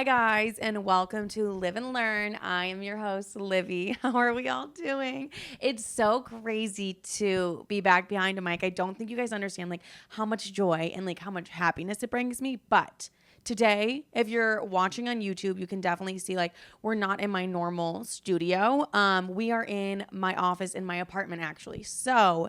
Hi guys, and welcome to Live and Learn. I am your host, Livi. How are we all doing? It's so crazy to be back behind a mic. I don't think you guys understand like how much joy and like how much happiness it brings me, but today, if you're watching on YouTube, you can definitely see like we're not in my normal studio. We are in my office in my apartment actually. So,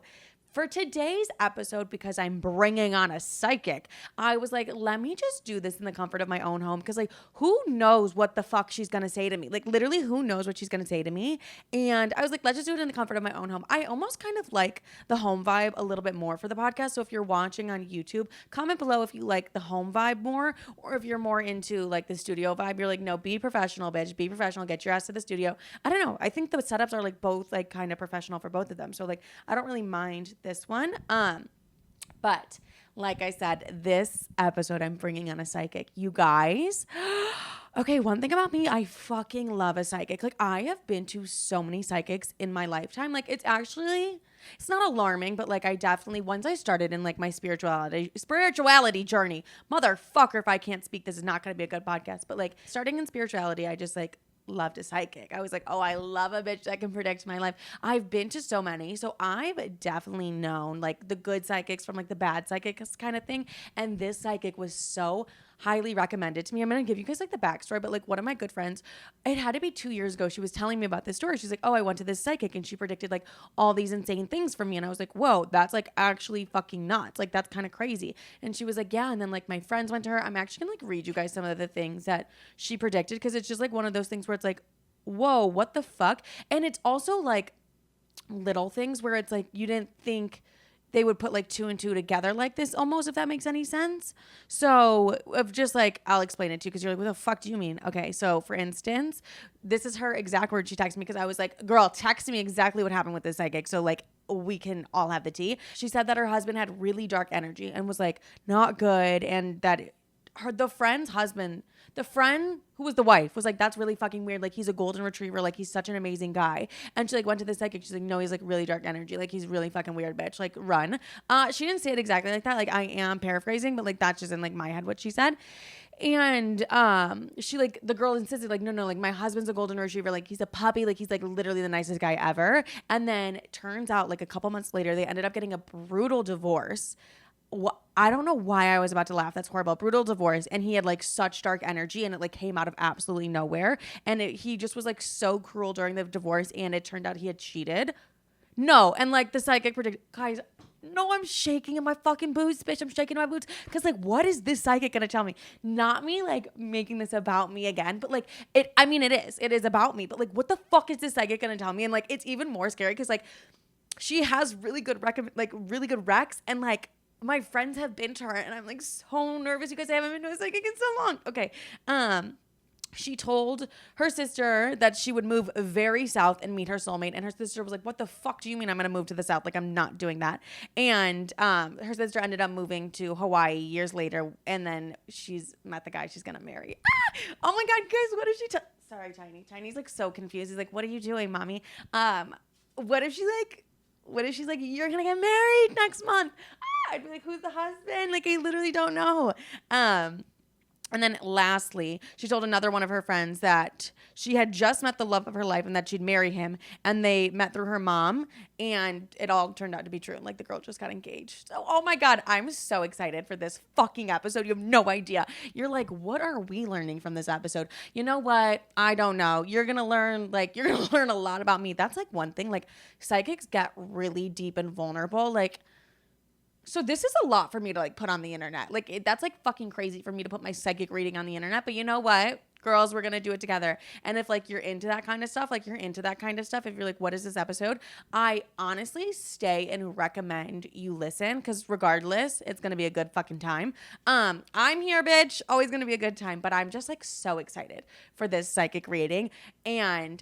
for today's episode, because I'm bringing on a psychic, I was like, let me just do this in the comfort of my own home. Because, like, who knows what the fuck she's going to say to me? Like, literally, who knows what she's going to say to me? And I was like, let's just do it in the comfort of my own home. I almost kind of like the home vibe a little bit more for the podcast. So if you're watching on YouTube, comment below if you like the home vibe more or if you're more into like the studio vibe. You're like, no, be professional, bitch. Be professional. Get your ass to the studio. I don't know. I think the setups are like both like kind of professional for both of them. So like, I don't really mind this one. But like I said, this episode I'm bringing on a psychic. You guys, okay, one thing about me, I fucking love a psychic. Like I have been to so many psychics in my lifetime. Like it's not alarming, but like I definitely once I started in like my spirituality journey, motherfucker, if I can't speak, this is not going to be a good podcast. But like starting in spirituality, I just like loved a psychic. I was like, oh, I love a bitch that can predict my life. I've been to so many. So I've definitely known like the good psychics from like the bad psychics kind of thing. And this psychic was so highly recommended to me. I'm going to give you guys like the backstory, but like one of my good friends, it had to be 2 years ago. She was telling me about this story. She's like, oh, I went to this psychic and she predicted like all these insane things for me. And I was like, whoa, that's like actually fucking nuts. Like that's kind of crazy. And she was like, yeah. And then like my friends went to her. I'm actually going to like read you guys some of the things that she predicted because it's just like one of those things where it's like, whoa, what the fuck? And it's also like little things where it's like you didn't think they would put like two and two together like this almost, if that makes any sense. So of just like, I'll explain it to you because you're like, what the fuck do you mean? Okay, so for instance, this is her exact word. She texted me because I was like, girl, text me exactly what happened with this psychic. So like we can all have the tea. She said that her husband had really dark energy and was like not good, and that the friend who was the wife was like, that's really fucking weird. Like he's a golden retriever. Like he's such an amazing guy. And she like went to the psychic. She's like, no, he's like really dark energy. Like he's really fucking weird, bitch. Like run. She didn't say it exactly like that. Like I am paraphrasing, but like that's just in like my head what she said. And she like the girl insisted like no like my husband's a golden retriever, like he's a puppy, like he's like literally the nicest guy ever. And then it turns out like a couple months later they ended up getting a brutal divorce. I don't know why I was about to laugh. That's horrible. Brutal divorce. And he had like such dark energy and it like came out of absolutely nowhere. And he just was like so cruel during the divorce. And it turned out he had cheated. No. And like the psychic predicted, guys, no, I'm shaking in my fucking boots, bitch. I'm shaking in my boots. Cause like, what is this psychic gonna tell me? Not me like making this about me again, but like it is about me. But like, what the fuck is this psychic gonna tell me? And like, it's even more scary. Cause like she has really good really good recs. And like, my friends have been to her and I'm like so nervous. You guys, I haven't been to a psychic in so long. Okay. She told her sister that she would move very south and meet her soulmate. And her sister was like, what the fuck do you mean I'm going to move to the south? Like, I'm not doing that. And her sister ended up moving to Hawaii years later. And then she's met the guy she's going to marry. Oh my God, guys, what if she sorry, Tiny. Tiny's like so confused. He's like, what are you doing, mommy? What if she's like, you're going to get married next month? I'd be like, who's the husband? Like, I literally don't know. And then lastly, she told another one of her friends that she had just met the love of her life and that she'd marry him. And they met through her mom and it all turned out to be true. And like the girl just got engaged. So, oh my God, I'm so excited for this fucking episode. You have no idea. You're like, what are we learning from this episode? You know what? I don't know. You're going to learn a lot about me. That's like one thing. Like psychics get really deep and vulnerable. Like, so this is a lot for me to like put on the internet. Like that's like fucking crazy for me to put my psychic reading on the internet. But you know what? Girls, we're going to do it together. And if like you're into that kind of stuff, if you're like, what is this episode? I honestly stay and recommend you listen because regardless, it's going to be a good fucking time. I'm here, bitch. Always going to be a good time. But I'm just like so excited for this psychic reading. And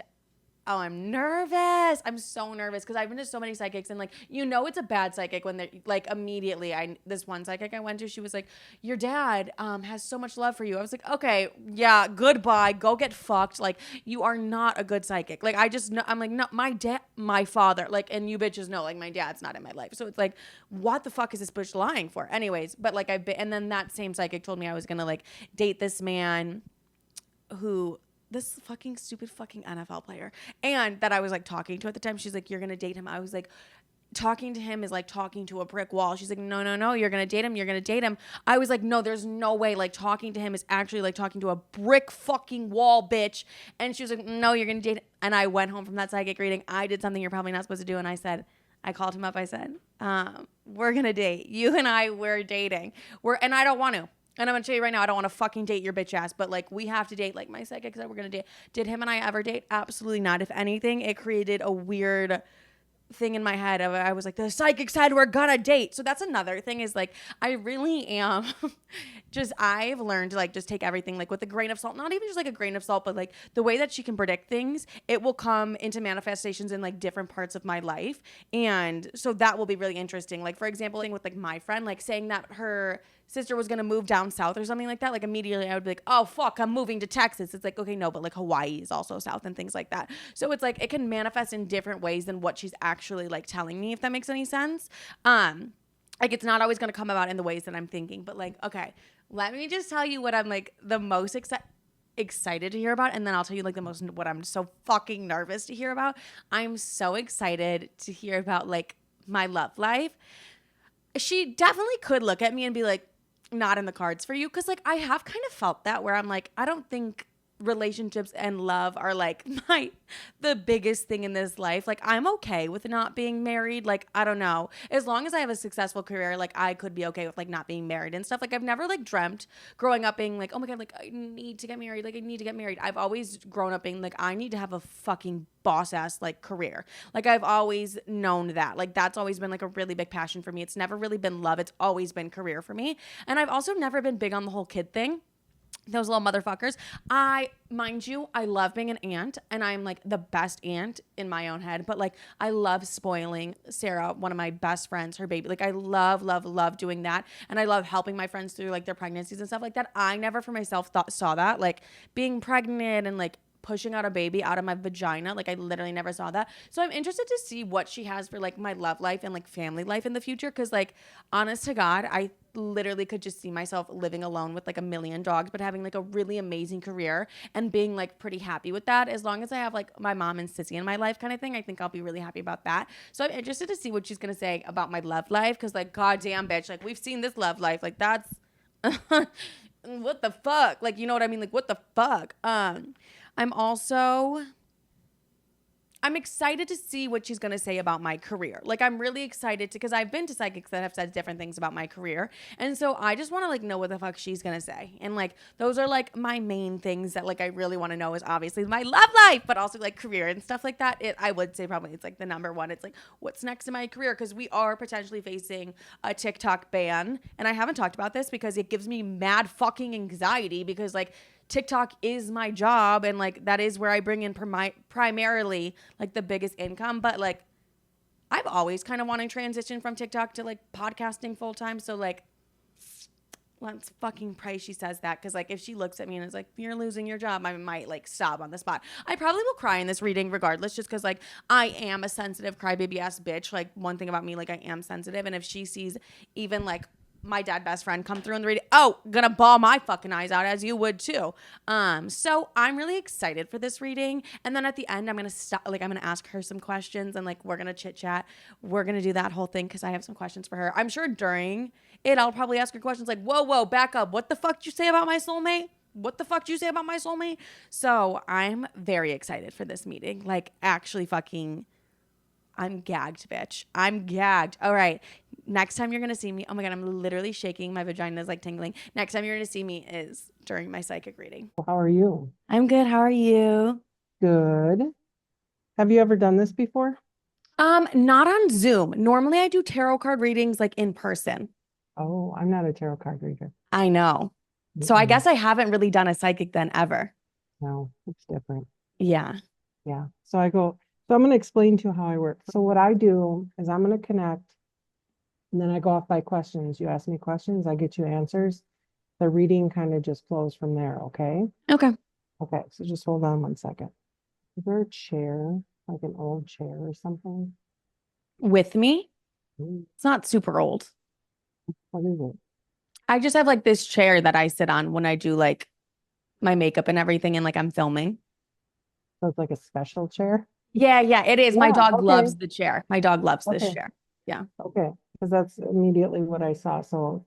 oh, I'm nervous. I'm so nervous because I've been to so many psychics and like, you know, it's a bad psychic when they're like immediately. This one psychic I went to, she was like, your dad has so much love for you. I was like, okay, yeah, goodbye. Go get fucked. Like, you are not a good psychic. Like, I just know, I'm like, no, my father, like, and you bitches know, like, my dad's not in my life. So it's like, what the fuck is this bitch lying for? Anyways, but like, and then that same psychic told me I was going to like date this man. who this fucking stupid fucking NFL player, and that I was like talking to at the time. She's like, "You're gonna date him." I was like, talking to him is like talking to a brick wall. She's like, no, no, no, you're gonna date him. You're gonna date him. I was like, no, there's no way. Like talking to him is actually like talking to a brick fucking wall, bitch. And she was like, no, you're gonna date him. And I went home from that psychic reading. I did something you're probably not supposed to do. And I called him up. I said, we're gonna date. You and I, we're dating. And I don't want to. And I'm gonna tell you right now, I don't want to fucking date your bitch ass, but like we have to date. Like my psychic said, we're gonna date. Did him and I ever date? Absolutely not. If anything, it created a weird thing in my head of I was like, the psychic said we're gonna date. So that's another thing is like I really am just I've learned to like just take everything like with a grain of salt, not even just like a grain of salt, but like the way that she can predict things, it will come into manifestations in like different parts of my life. And so that will be really interesting. Like for example, with like my friend like saying that her sister was gonna move down south or something like that, like immediately I would be like, oh fuck, I'm moving to Texas. It's like, okay, no, but like Hawaii is also south and things like that. So it's like it can manifest in different ways than what she's actually like telling me, if that makes any sense. Like it's not always gonna come about in the ways that I'm thinking, but like, okay, let me just tell you what I'm like the most excited to hear about, and then I'll tell you like the most what I'm so fucking nervous to hear about. I'm so excited to hear about like my love life. She definitely could look at me and be like, not in the cards for you, because like I have kind of felt that where I'm like, I don't think relationships and love are like the biggest thing in this life. Like I'm okay with not being married. Like I don't know, as long as I have a successful career, like I could be okay with like not being married and stuff. Like I've never like dreamt growing up being like, oh my god, like I need to get married, like I need to get married. I've always grown up being like, I need to have a fucking boss ass like career. Like I've always known that. Like that's always been like a really big passion for me. It's never really been love, it's always been career for me. And I've also never been big on the whole kid thing, those little motherfuckers. Mind you, I love being an aunt, and I'm like the best aunt in my own head, but like I love spoiling Sarah, one of my best friends, her baby. Like I love, love, love doing that. And I love helping my friends through like their pregnancies and stuff like that. I never for myself saw that, like being pregnant and like pushing out a baby out of my vagina. Like I literally never saw that. So I'm interested to see what she has for like my love life and like family life in the future. Cause like honest to God, I literally could just see myself living alone with like a million dogs, but having like a really amazing career and being like pretty happy with that. As long as I have like my mom and sissy in my life kind of thing, I think I'll be really happy about that. So I'm interested to see what she's going to say about my love life. Cause like, goddamn bitch, like we've seen this love life. Like that's what the fuck? Like, you know what I mean? Like what the fuck? I'm excited to see what she's going to say about my career. Like, I'm really excited because I've been to psychics that have said different things about my career. And so I just want to like know what the fuck she's going to say. And like, those are like my main things that like I really want to know is obviously my love life, but also like career and stuff like that. I would say probably it's like the number one. It's like, what's next in my career? Because we are potentially facing a TikTok ban. And I haven't talked about this because it gives me mad fucking anxiety because like, TikTok is my job and like that is where I bring in primarily like the biggest income, but like I've always kind of wanted to transition from TikTok to like podcasting full time. So like let's fucking pray she says that, because like if she looks at me and is like, you're losing your job, I might like sob on the spot. I probably will cry in this reading regardless, just because like I am a sensitive crybaby ass bitch. Like one thing about me, like I am sensitive, and if she sees even like my dad best friend come through in the reading, gonna bawl my fucking eyes out, as you would too. So I'm really excited for this reading. And then at the end, I'm gonna ask her some questions and like we're gonna chit chat. We're gonna do that whole thing because I have some questions for her. I'm sure during it I'll probably ask her questions like, whoa, back up. What the fuck did you say about my soulmate? What the fuck did you say about my soulmate? So I'm very excited for this meeting. Like actually fucking I'm gagged, bitch. I'm gagged. All right. Next time you're going to see me, oh my God, I'm literally shaking. My vagina is like tingling. Next time you're going to see me is during my psychic reading. How are you? I'm good. How are you? Good. Have you ever done this before? Not on Zoom. Normally I do tarot card readings like in person. Oh, I'm not a tarot card reader. I know. So I guess I haven't really done a psychic then ever. No, it's different. Yeah. Yeah. So I'm going to explain to you how I work. So what I do is I'm going to connect and then I go off by questions. You ask me questions, I get you answers. The reading kind of just flows from there. Okay. Okay. Okay. So just hold on 1 second. Is there a chair, like an old chair or something? With me? Mm, It's not super old. What is it? I just have like this chair that I sit on when I do like my makeup and everything, and like I'm filming. So it's like a special chair. Yeah, yeah, it is. My Yeah, dog okay, loves the chair. My dog loves this okay, chair. Yeah. okay. Because that's immediately what I saw. So,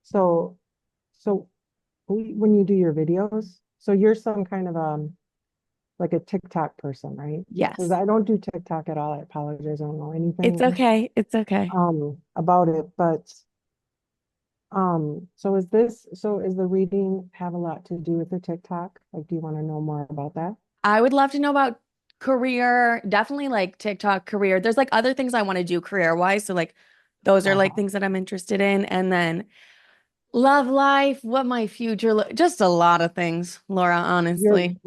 so when you do your videos, so you're some kind of like a TikTok person, right? Because Yes. I don't do TikTok at all. I apologize. I don't know It's anything okay. It's okay. about it. But so is the reading have a lot to do with the TikTok? Like, do you want to know more about that? I would love to know about career, definitely like TikTok career. There's like other things I want to do career wise. So like those are like Uh-huh. things that I'm interested in. And then love life, what my future look, just a lot of things, Laura, Your honestly.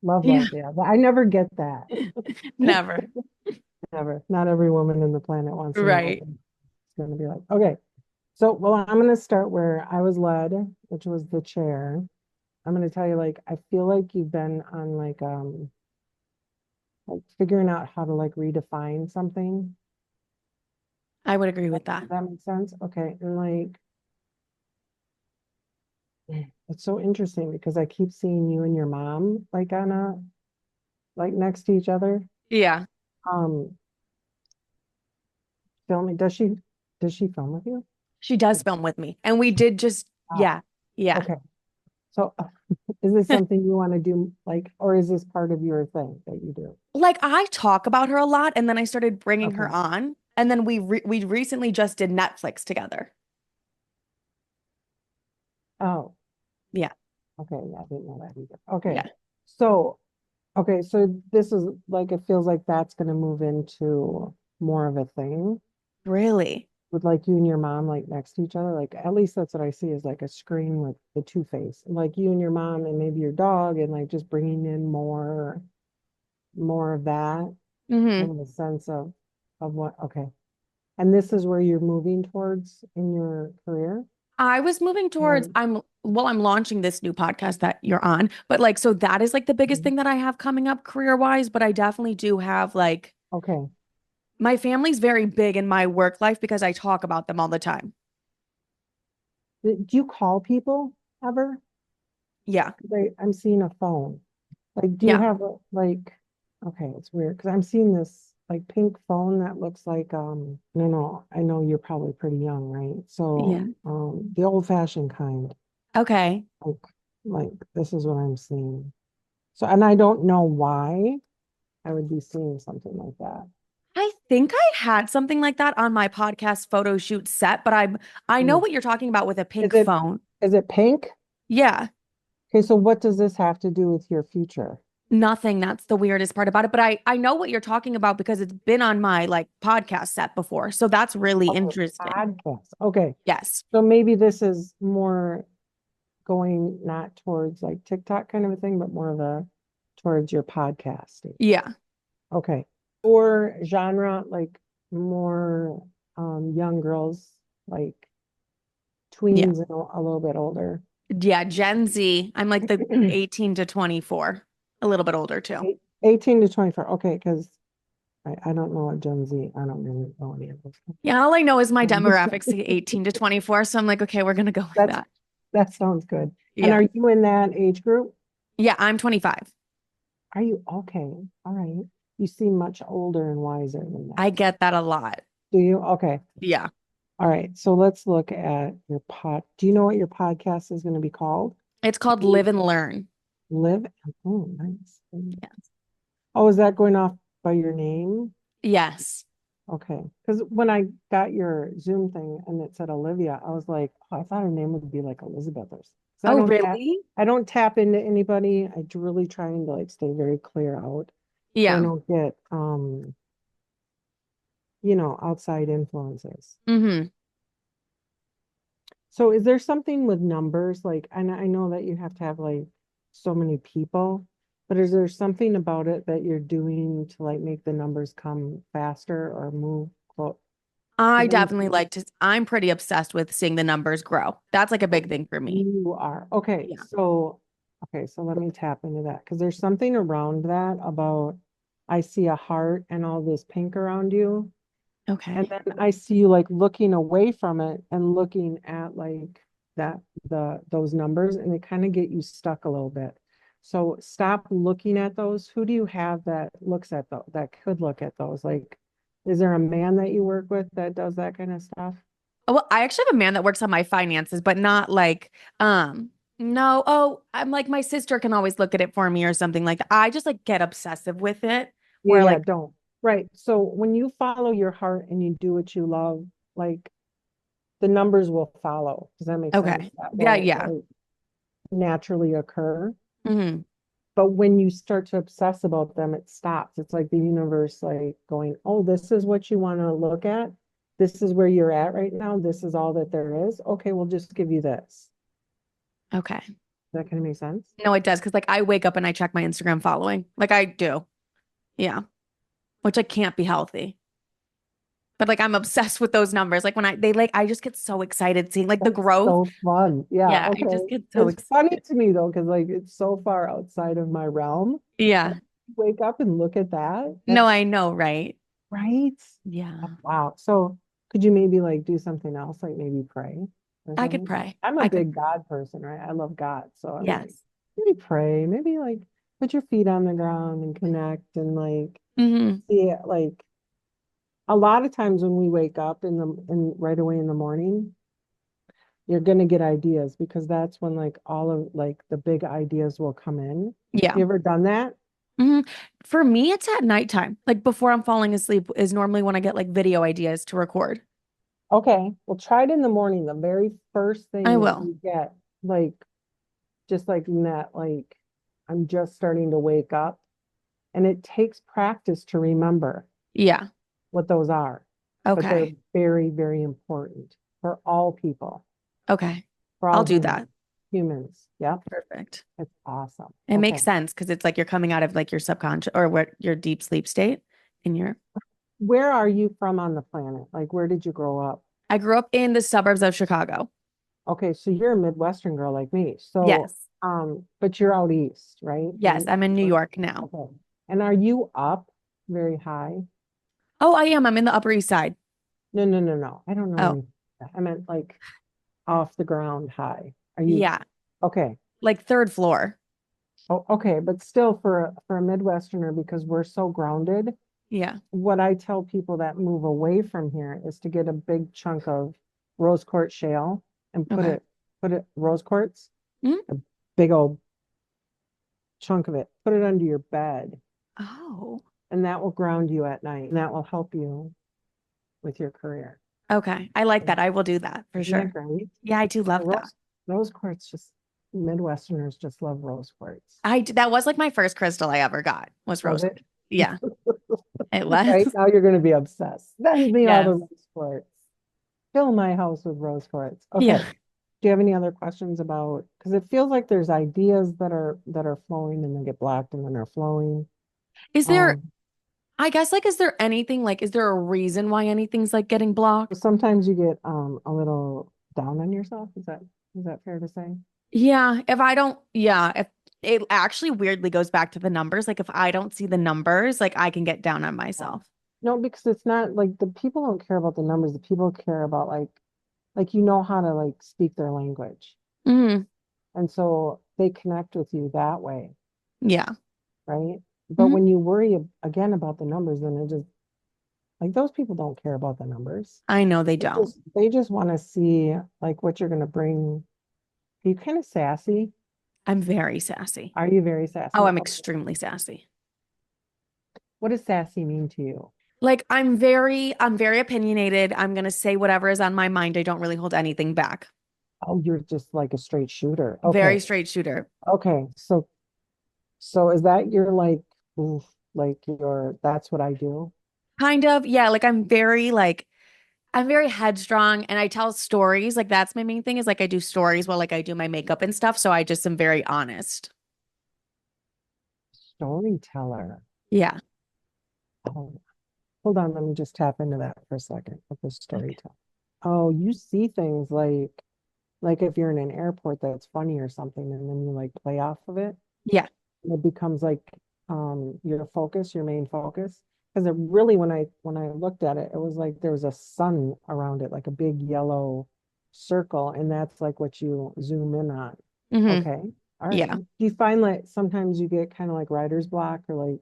love Yeah. life, yeah. But I never get that. Never. Never. Not every woman in the planet wants to know what Right. it's going to be like. Okay. So, well, I'm going to start where I was led, which was the chair. I'm going to tell you, like, I feel like you've been on like figuring out how to like redefine something. I would agree with that. Does that make sense? Okay. And like, it's so interesting because I keep seeing you and your mom like on a like next to each other. Yeah. Um, filming. Does she film with you? She does film with me. And we did just, Wow. yeah. Yeah. Okay. So is this something you want to do like, or is this part of your thing that you do? Like I talk about her a lot and then I started bringing her Okay. on and then we recently just did Netflix together. Oh, Yeah. okay. Yeah, I didn't know that either. Okay. Yeah. So, okay. So this is like, it feels like that's going to move into more of a thing Really? with like you and your mom like next to each other. Like, at least that's what I see is like a screen with the two face, like you and your mom and maybe your dog and like just bringing in more of that Hmm. in the sense of what, okay. And this is where you're moving towards in your career? I was moving towards And I'm launching this new podcast that you're on, but like so that is like the biggest mhm, thing that I have coming up career-wise, but I definitely do have like okay. my family's very big in my work life because I talk about them all the time. Do you call people ever? Yeah. I'm seeing a phone. Like, do you Yeah. have a, like, okay, it's weird because I'm seeing this like pink phone that looks like, no, I know you're probably pretty young, right? Yeah. So, the old fashioned kind, Okay. like, like this is what I'm seeing. So, and I don't know why I would be seeing something like that. I think I had something like that on my podcast photo shoot set, but I know Mm. what you're talking about with a Is pink it, phone. is it pink? Yeah. Okay, so what does this have to do with your future? Nothing. That's the weirdest part about it. But I know what you're talking about because it's been on my like podcast set before. So that's really Okay, interesting. podcast. Okay, Yes. so maybe this is more going not towards like TikTok kind of a thing, but more of a towards your podcasting. Yeah. Okay. Or genre, like more young girls, like Yeah. tweens and a little bit older. Yeah. Gen Z. I'm like the 18 to 24, a little bit older too. 18 to 24. Okay, because I don't know what Gen Z, I don't really know any of those. Yeah. All I know is my Um, demographics say 18 to 24. So I'm like, okay, we're going to go with That's that. that sounds good. And Yeah. are you in that age group? Yeah. I'm 25. Are you okay? All right. You seem much older and wiser than I that. get that a lot. Do you? Okay. Yeah. All right. So let's look at your pod. Do you know what your podcast is going to be called? It's called Live and Learn. Live. Oh, nice. Yeah. Oh, is that going off by your name? Yes. Okay. Because when I got your Zoom thing and it said Olivia, I was like, oh, I thought her name would be like Elizabeth or something. So Oh, really? I don't tap into anybody. I really trying to like stay very clear out so I Yeah. don't get outside influences. Hmm. So is there something with numbers? Like, and I know that you have to have like so many people, but is there something about it that you're doing to like make the numbers come faster or move close? I Because I'm definitely like to, I'm pretty obsessed with seeing the numbers grow. That's like a big thing for me. you are. Okay, Yeah. so let me tap into that because there's something around that about I see a heart and all this pink around you. And Okay. then I see you like looking away from it and looking at like that those numbers, and they kind of get you stuck a little bit. So stop looking at those. Who do you have that looks at those, that could look at those? Like, is there a man that you work with that does that kind of stuff? Oh, well, I actually have a man that works on my finances, but not like, no, oh, I'm like, my sister can always look at it for me or something like that. I just like get obsessive with it Yeah, where yeah, like, don't. Right. So when you follow your heart and you do what you love, like the numbers will follow. Does that make sense? okay. That Yeah, will yeah. like naturally occur. Hmm. But when you start to obsess about them, it stops. It's like the universe like going, oh, this is what you want to look at. This is where you're at right now. This is all that there is. Okay, we'll just give you this. Okay. That kind of make sense? No, it does. Cause like I wake up and I check my Instagram following. Like I do. Yeah. Which like can't be healthy. But like I'm obsessed with those numbers. Like when they like, I just get so excited seeing like the That's growth. so fun. Yeah, Yeah. I okay. just get so It's funny excited. to me though, because like it's so far outside of my realm. Yeah. But wake up and look at that. No, That's I know, right? right. Oh, Yeah. wow. So could you maybe like do something else, like maybe pray or I could something? pray. I'm a I could. big God person, right? I love God. So I'm like, Yes. maybe pray, maybe like put your feet on the ground and connect and like Hmm. see it. Like a lot of times when we wake up in right away in the morning, you're gonna get ideas because that's when like all of like the big ideas will come in. Yeah. You ever done that? Hmm. For me, it's at nighttime. Like before I'm falling asleep is normally when I get like video ideas to record. Okay, well, try it in the morning. The very first I thing that will. you get, like, just like in that, like, I'm just starting to wake up. And it takes practice to remember Yeah. what those are, but they're Okay. very, very important for all people, Okay. for I'll all do that. humans. Yep, Perfect. it's awesome. It Okay, makes sense because it's like you're coming out of like your subconscious or what your deep sleep state in your where are you from on the planet? Like, where did you grow up? I grew up in the suburbs of Chicago. Okay, so you're a Midwestern girl like me. So, Yes. but you're out east, right? Yes, I'm in New York now. Okay. And are you up very high? Oh, I am. I'm in the Upper East Side. No, no, no, no. I don't know Oh, anything. I meant like off the ground high. Are you yeah. okay? Like third floor. Oh, okay, but still for a Midwesterner, because we're so grounded, Yeah. what I tell people that move away from here is to get a big chunk of rose quartz shale and Okay. put it rose quartz, Mhm. a big old chunk of it, put it under your bed, Oh, and that will ground you at night, and that will help you with your career. okay. I like that. I will do that for Isn't that sure. great? Yeah, I do Yeah, love that. rose quartz just Midwesterners just love rose quartz. That was like my first crystal I ever got was Was rose it? quartz. Yeah, it was. Right now you're going to be obsessed. Send me all the Yes. rose quartz. Fill my house with rose quartz. Yeah. Okay. Do you have any other questions about, because it feels like there's ideas that are flowing and they get blocked and then they're flowing. Is there, Um, I guess, like, is there anything, like, is there a reason why anything's like getting blocked? sometimes you get a little down on yourself. Is that fair to say? Yeah. If I don't, yeah. If it actually weirdly goes back to the numbers, like, if I don't see the numbers, like, I can get down on Yeah. myself. No, because it's not like the people don't care about the numbers. The people care about like you know how to like speak their language. Hmm. And so they connect with you that way, Yeah. right? But Hmm. when you worry again about the numbers, then it just like those people don't care about the numbers. I know they don't. They just want to see like what you're gonna bring. Are you kind of sassy? I'm very sassy. Are you very Oh, sassy? I'm Okay. extremely sassy. What does sassy mean to you? Like I'm very opinionated. I'm gonna say whatever is on my mind. I don't really hold anything back. Oh, you're just like a straight shooter. Very Okay. straight shooter. Okay. So is that your like oof, like your that's what I do? Kind of. Yeah, like I'm very headstrong and I tell stories. Like that's my main thing is like I do stories while like I do my makeup and stuff. So I just am very honest. Storyteller. Yeah. Oh, hold on, let me just tap into that for a second with the Okay. storyteller. Oh, you see things like if you're in an airport that's funny or something, and then you like play off of it, Yeah. and it becomes like your focus, your main focus. Because it really, when I looked at it, it was like there was a sun around it, like a big yellow circle, and that's like what you zoom in on. Hmm. Okay. All right. Yeah. Do you find like sometimes you get kind of like writer's block or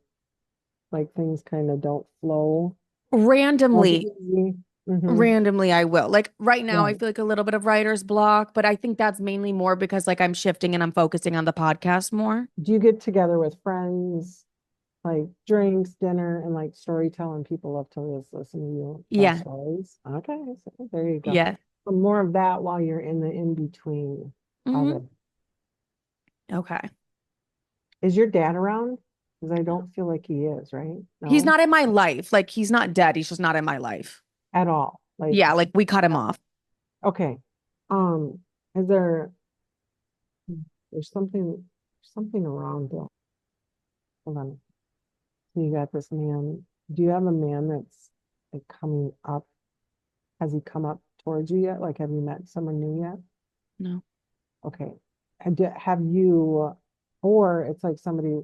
like things kind of don't flow as Randomly, easy? Mm-hmm. randomly, I will. Like right now, I Right. feel like a little bit of writer's block, but I think that's mainly more because like I'm shifting and I'm focusing on the podcast more. Do you get together with friends, like drinks, dinner, and like storytelling? People love to listen to you tell Yeah. stories. Okay, so there you go. Yeah. But more of that while you're in the in between of Hmm. it. Okay. Is your dad around? Because I don't feel like he is, right? He's No, not in my life. Like he's not dead. He's just not in my life. at all. Like, Yeah. Like we cut him off. okay. Um, is there's something around there. Hold on. You got this man. Do you have a man that's like coming up? Has he come up towards you yet? Like, have you met someone new yet? No. Okay. Have you, or it's like somebody,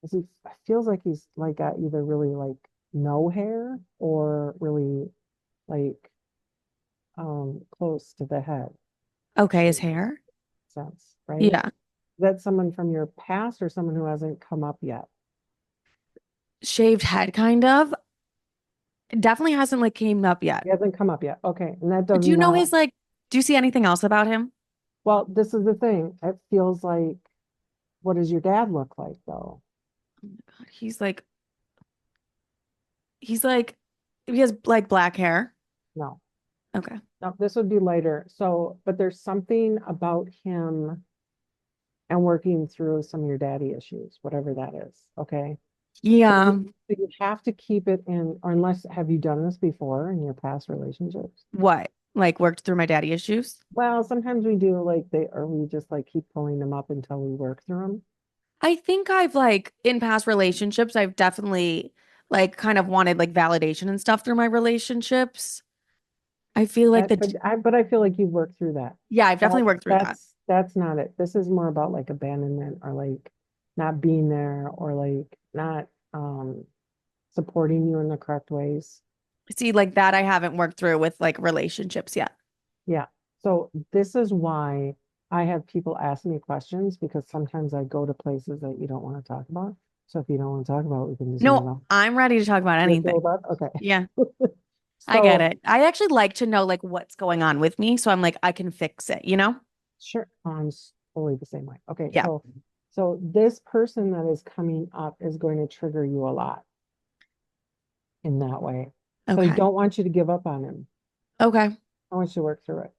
is he feels like he's like got either really like no hair or really like close to the head. Okay. His Shaped hair. sense, right? Yeah. Is that someone from your past or someone who hasn't come up yet? Shaved head, kind of. Definitely hasn't like came up yet. He hasn't come up yet. Okay. And that does Do you know not, his like, do you see anything else about him? well, this is the thing. It feels like, what does your dad look like though? Oh my God. He's like, he has like black hair. No, Okay. no, this would be later. So, but there's something about him and working through some of your daddy issues, whatever that is. Okay. So Yeah. you have to keep it in, or unless, have you done this before in your past relationships? What? Like worked through my daddy issues? Well, sometimes we do like or we just like keep pulling them up until we work through them. I think I've like in past relationships, I've definitely like kind of wanted like validation and stuff through my relationships. I feel like But I feel like you've worked through that. yeah, I've definitely That worked through that. that's not it. This is more about like abandonment or like not being there or like not supporting you in the correct ways. See, like that I haven't worked through with like relationships yet. Yeah. So this is why I have people ask me questions because sometimes I go to places that you don't want to talk about. So if you don't want to talk about it, we can just move No, on. I'm ready to talk about You're anything. cool about it? Okay. Yeah, I get So it. I actually like to know like what's going on with me, so I'm like I can fix it, you know? sure, totally the same way. Okay, Yeah. so this person that is coming up is going to trigger you a lot in that way. So I Okay. don't want you to give up on him. Okay. I want you to work through it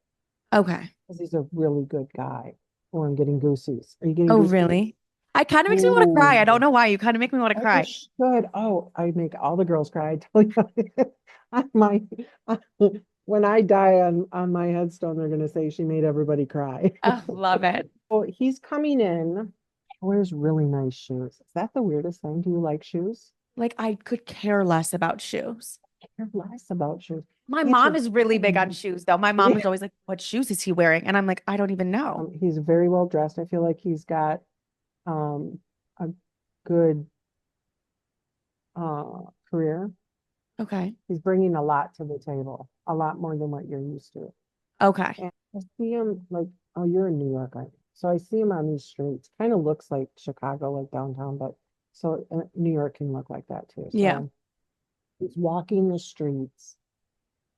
Okay. because he's a really good guy. Oh, I'm getting goosies. Are you getting Oh, goosies? really? I kind of makes me want to cry. I Ooh, don't know why. You kind of make me want to as you cry. should. Oh, I make all the girls cry. I tell you, I might when I die on my headstone, they're gonna say she made everybody cry. Oh, love it. Oh, he's coming in. He wears really nice shoes. Is that the weirdest thing? Do you like shoes? Like I could care less about shoes. I care less about shoes. My He has mom a is really big on shoes, though. My mom yeah, is always like, "What shoes is he wearing?" And I'm like, "I don't even know." he's very well dressed. I feel like he's got um a good career. Okay. He's bringing a lot to the table, a lot more than what you're used to. Okay. And I see him like, oh, you're in New York, right? So I see him on these streets. Kind of looks like Chicago, like downtown, but so New York can look like that too. Yeah. So he's walking the streets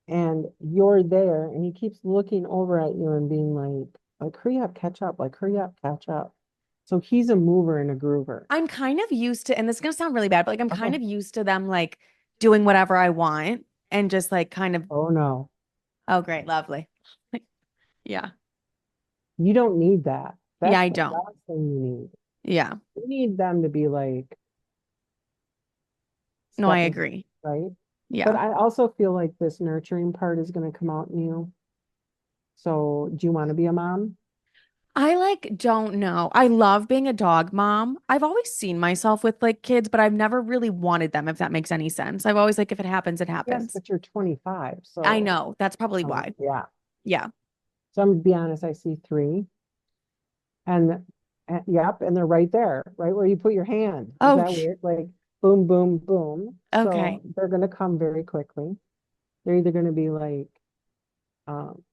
and you're there and he keeps looking over at you and being like hurry up, catch up, like hurry up, catch up. So he's a mover and a groover. I'm kind of used to, and this is gonna sound really bad, but like I'm kind Okay. of used to them like doing whatever I want and just like kind of, Oh no, oh, great, lovely. Yeah. you don't need that. Yeah, That's I the don't. last thing you need. Yeah. You need them to be like No, I stepping, agree. right? But Yeah. I also feel like this nurturing part is going to come out in you. So do you want to be a mom? I like don't know. I love being a dog mom. I've always seen myself with like kids, but I've never really wanted them, if that makes any sense. I've always like, if it happens, it Yes, happens. but you're 25. I So know. That's probably why. yeah. Yeah. So I'm gonna be honest, I see three and yep, and they're right there, right where you put your hand. Is Oh, that weird? Like boom, boom, boom. So okay. they're gonna come very quickly. They're either gonna be like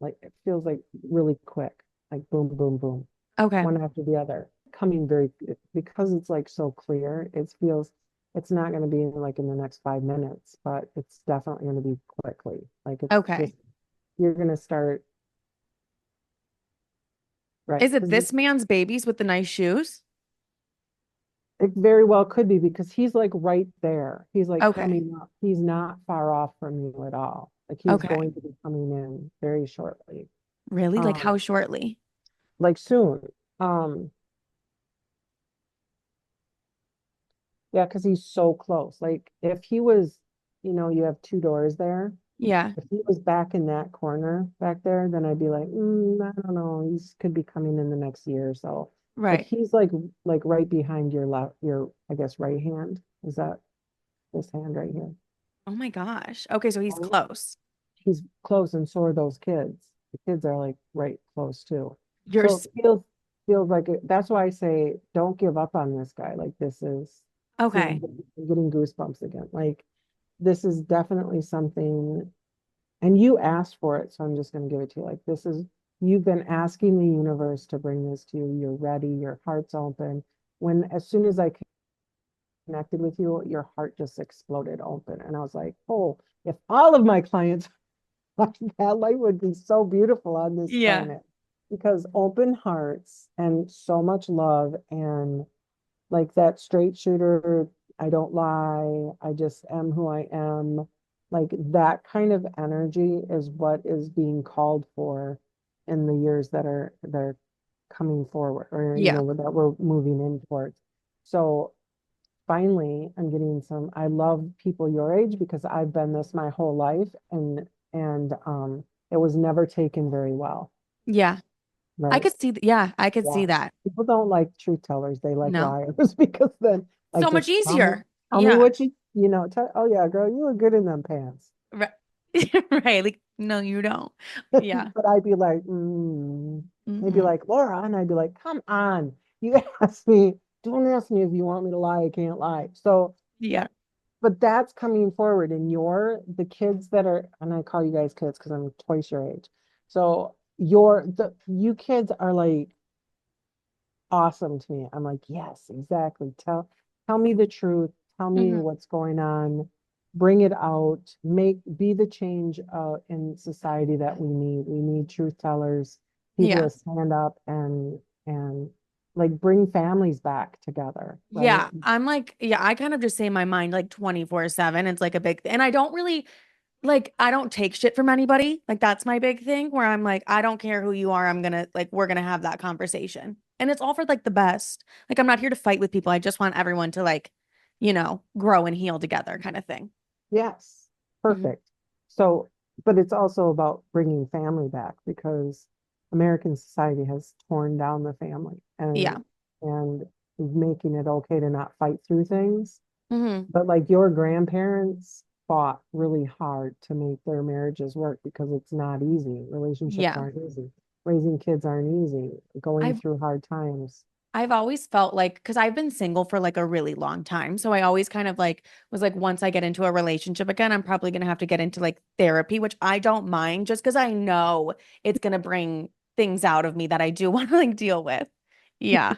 like it feels like really quick, like boom, boom, boom, Okay. one after the other, coming because it's like so clear, it feels it's not going to be like in the next 5 minutes, but it's definitely going to be quickly. Like it's just Okay. you're going to start right Is it because this man's babies with the nice shoes? it very well could be because he's like right there. He's like Okay. coming up. He's not far off from you at all. Like he's Okay. going to be coming in very shortly. Really? Like Um, how shortly? like soon. Um, yeah, because he's so close. Like if he was, you have two doors there. Yeah. If he was back in that corner back there, then I'd be like, I don't know. He's could be coming in the next year or so. But Right. he's like right behind your left, your I guess right hand. Is that this hand right here? Oh my gosh. Okay, so he's close. He's close and so are those kids. The kids are like right close too. You're So s- it feels like that's why I say don't give up on this guy. Like this is see okay. I'm getting goosebumps again. Like this is definitely something and you asked for it, so I'm just gonna give it to you. Like this is you've been asking the universe to bring this to you. You're ready, your heart's open. When as soon as I connected with you, your heart just exploded open. And I was like, oh, if all of my clients like that light would be so beautiful on this Yeah. planet because open hearts and so much love and like that straight shooter, I don't lie, I just am who I am. Like that kind of energy is what is being called for in the years that are coming forward or Yeah. that we're moving in towards. So finally I'm getting I love people your age because I've been this my whole life and it was never taken very well, Yeah. I right? could see yeah, I could Yeah. see that. People don't like truth tellers, they like No. liars because then like So much just tell me easier. tell me Yeah. what oh yeah, girl, you look good in them pants. Right. Right. Like, no, you don't. Yeah. But I'd be like, they'd be Mm-mm. like, Laura, and I'd be like, come on, you asked me, don't ask me if you want me to lie, I can't lie. So Yeah. but that's coming forward and you're the kids that are and I call you guys kids because I'm twice your age, so you kids are like awesome to me. I'm like, yes, exactly, tell me the truth, tell me Hmm. what's going on, bring it out, be the change in society that we need truth tellers, people Yeah. that stand up and like bring families back together, right? Yeah. I'm like, yeah, I kind of just say my mind like 24/7. It's like a big and I don't really like I don't take shit from anybody. Like that's my big thing where I'm like, I don't care who you are. I'm gonna like we're gonna have that conversation. And it's all for like the best. Like I'm not here to fight with people. I just want everyone to like, grow and heal together kind of thing. Yes, Mhm. perfect. So, but it's also about bringing family back because American society has torn down the family Yeah. and making it okay to not fight through things. Hmm. But like your grandparents fought really hard to make their marriages work because it's not easy. Relationships Yeah. aren't easy. Raising kids aren't easy. Going I've through hard times. I've always felt like because I've been single for like a really long time. So I always kind of like was like, once I get into a relationship again, I'm probably gonna have to get into like therapy, which I don't mind just because I know it's gonna bring things out of me that I do want to like deal with. Yeah.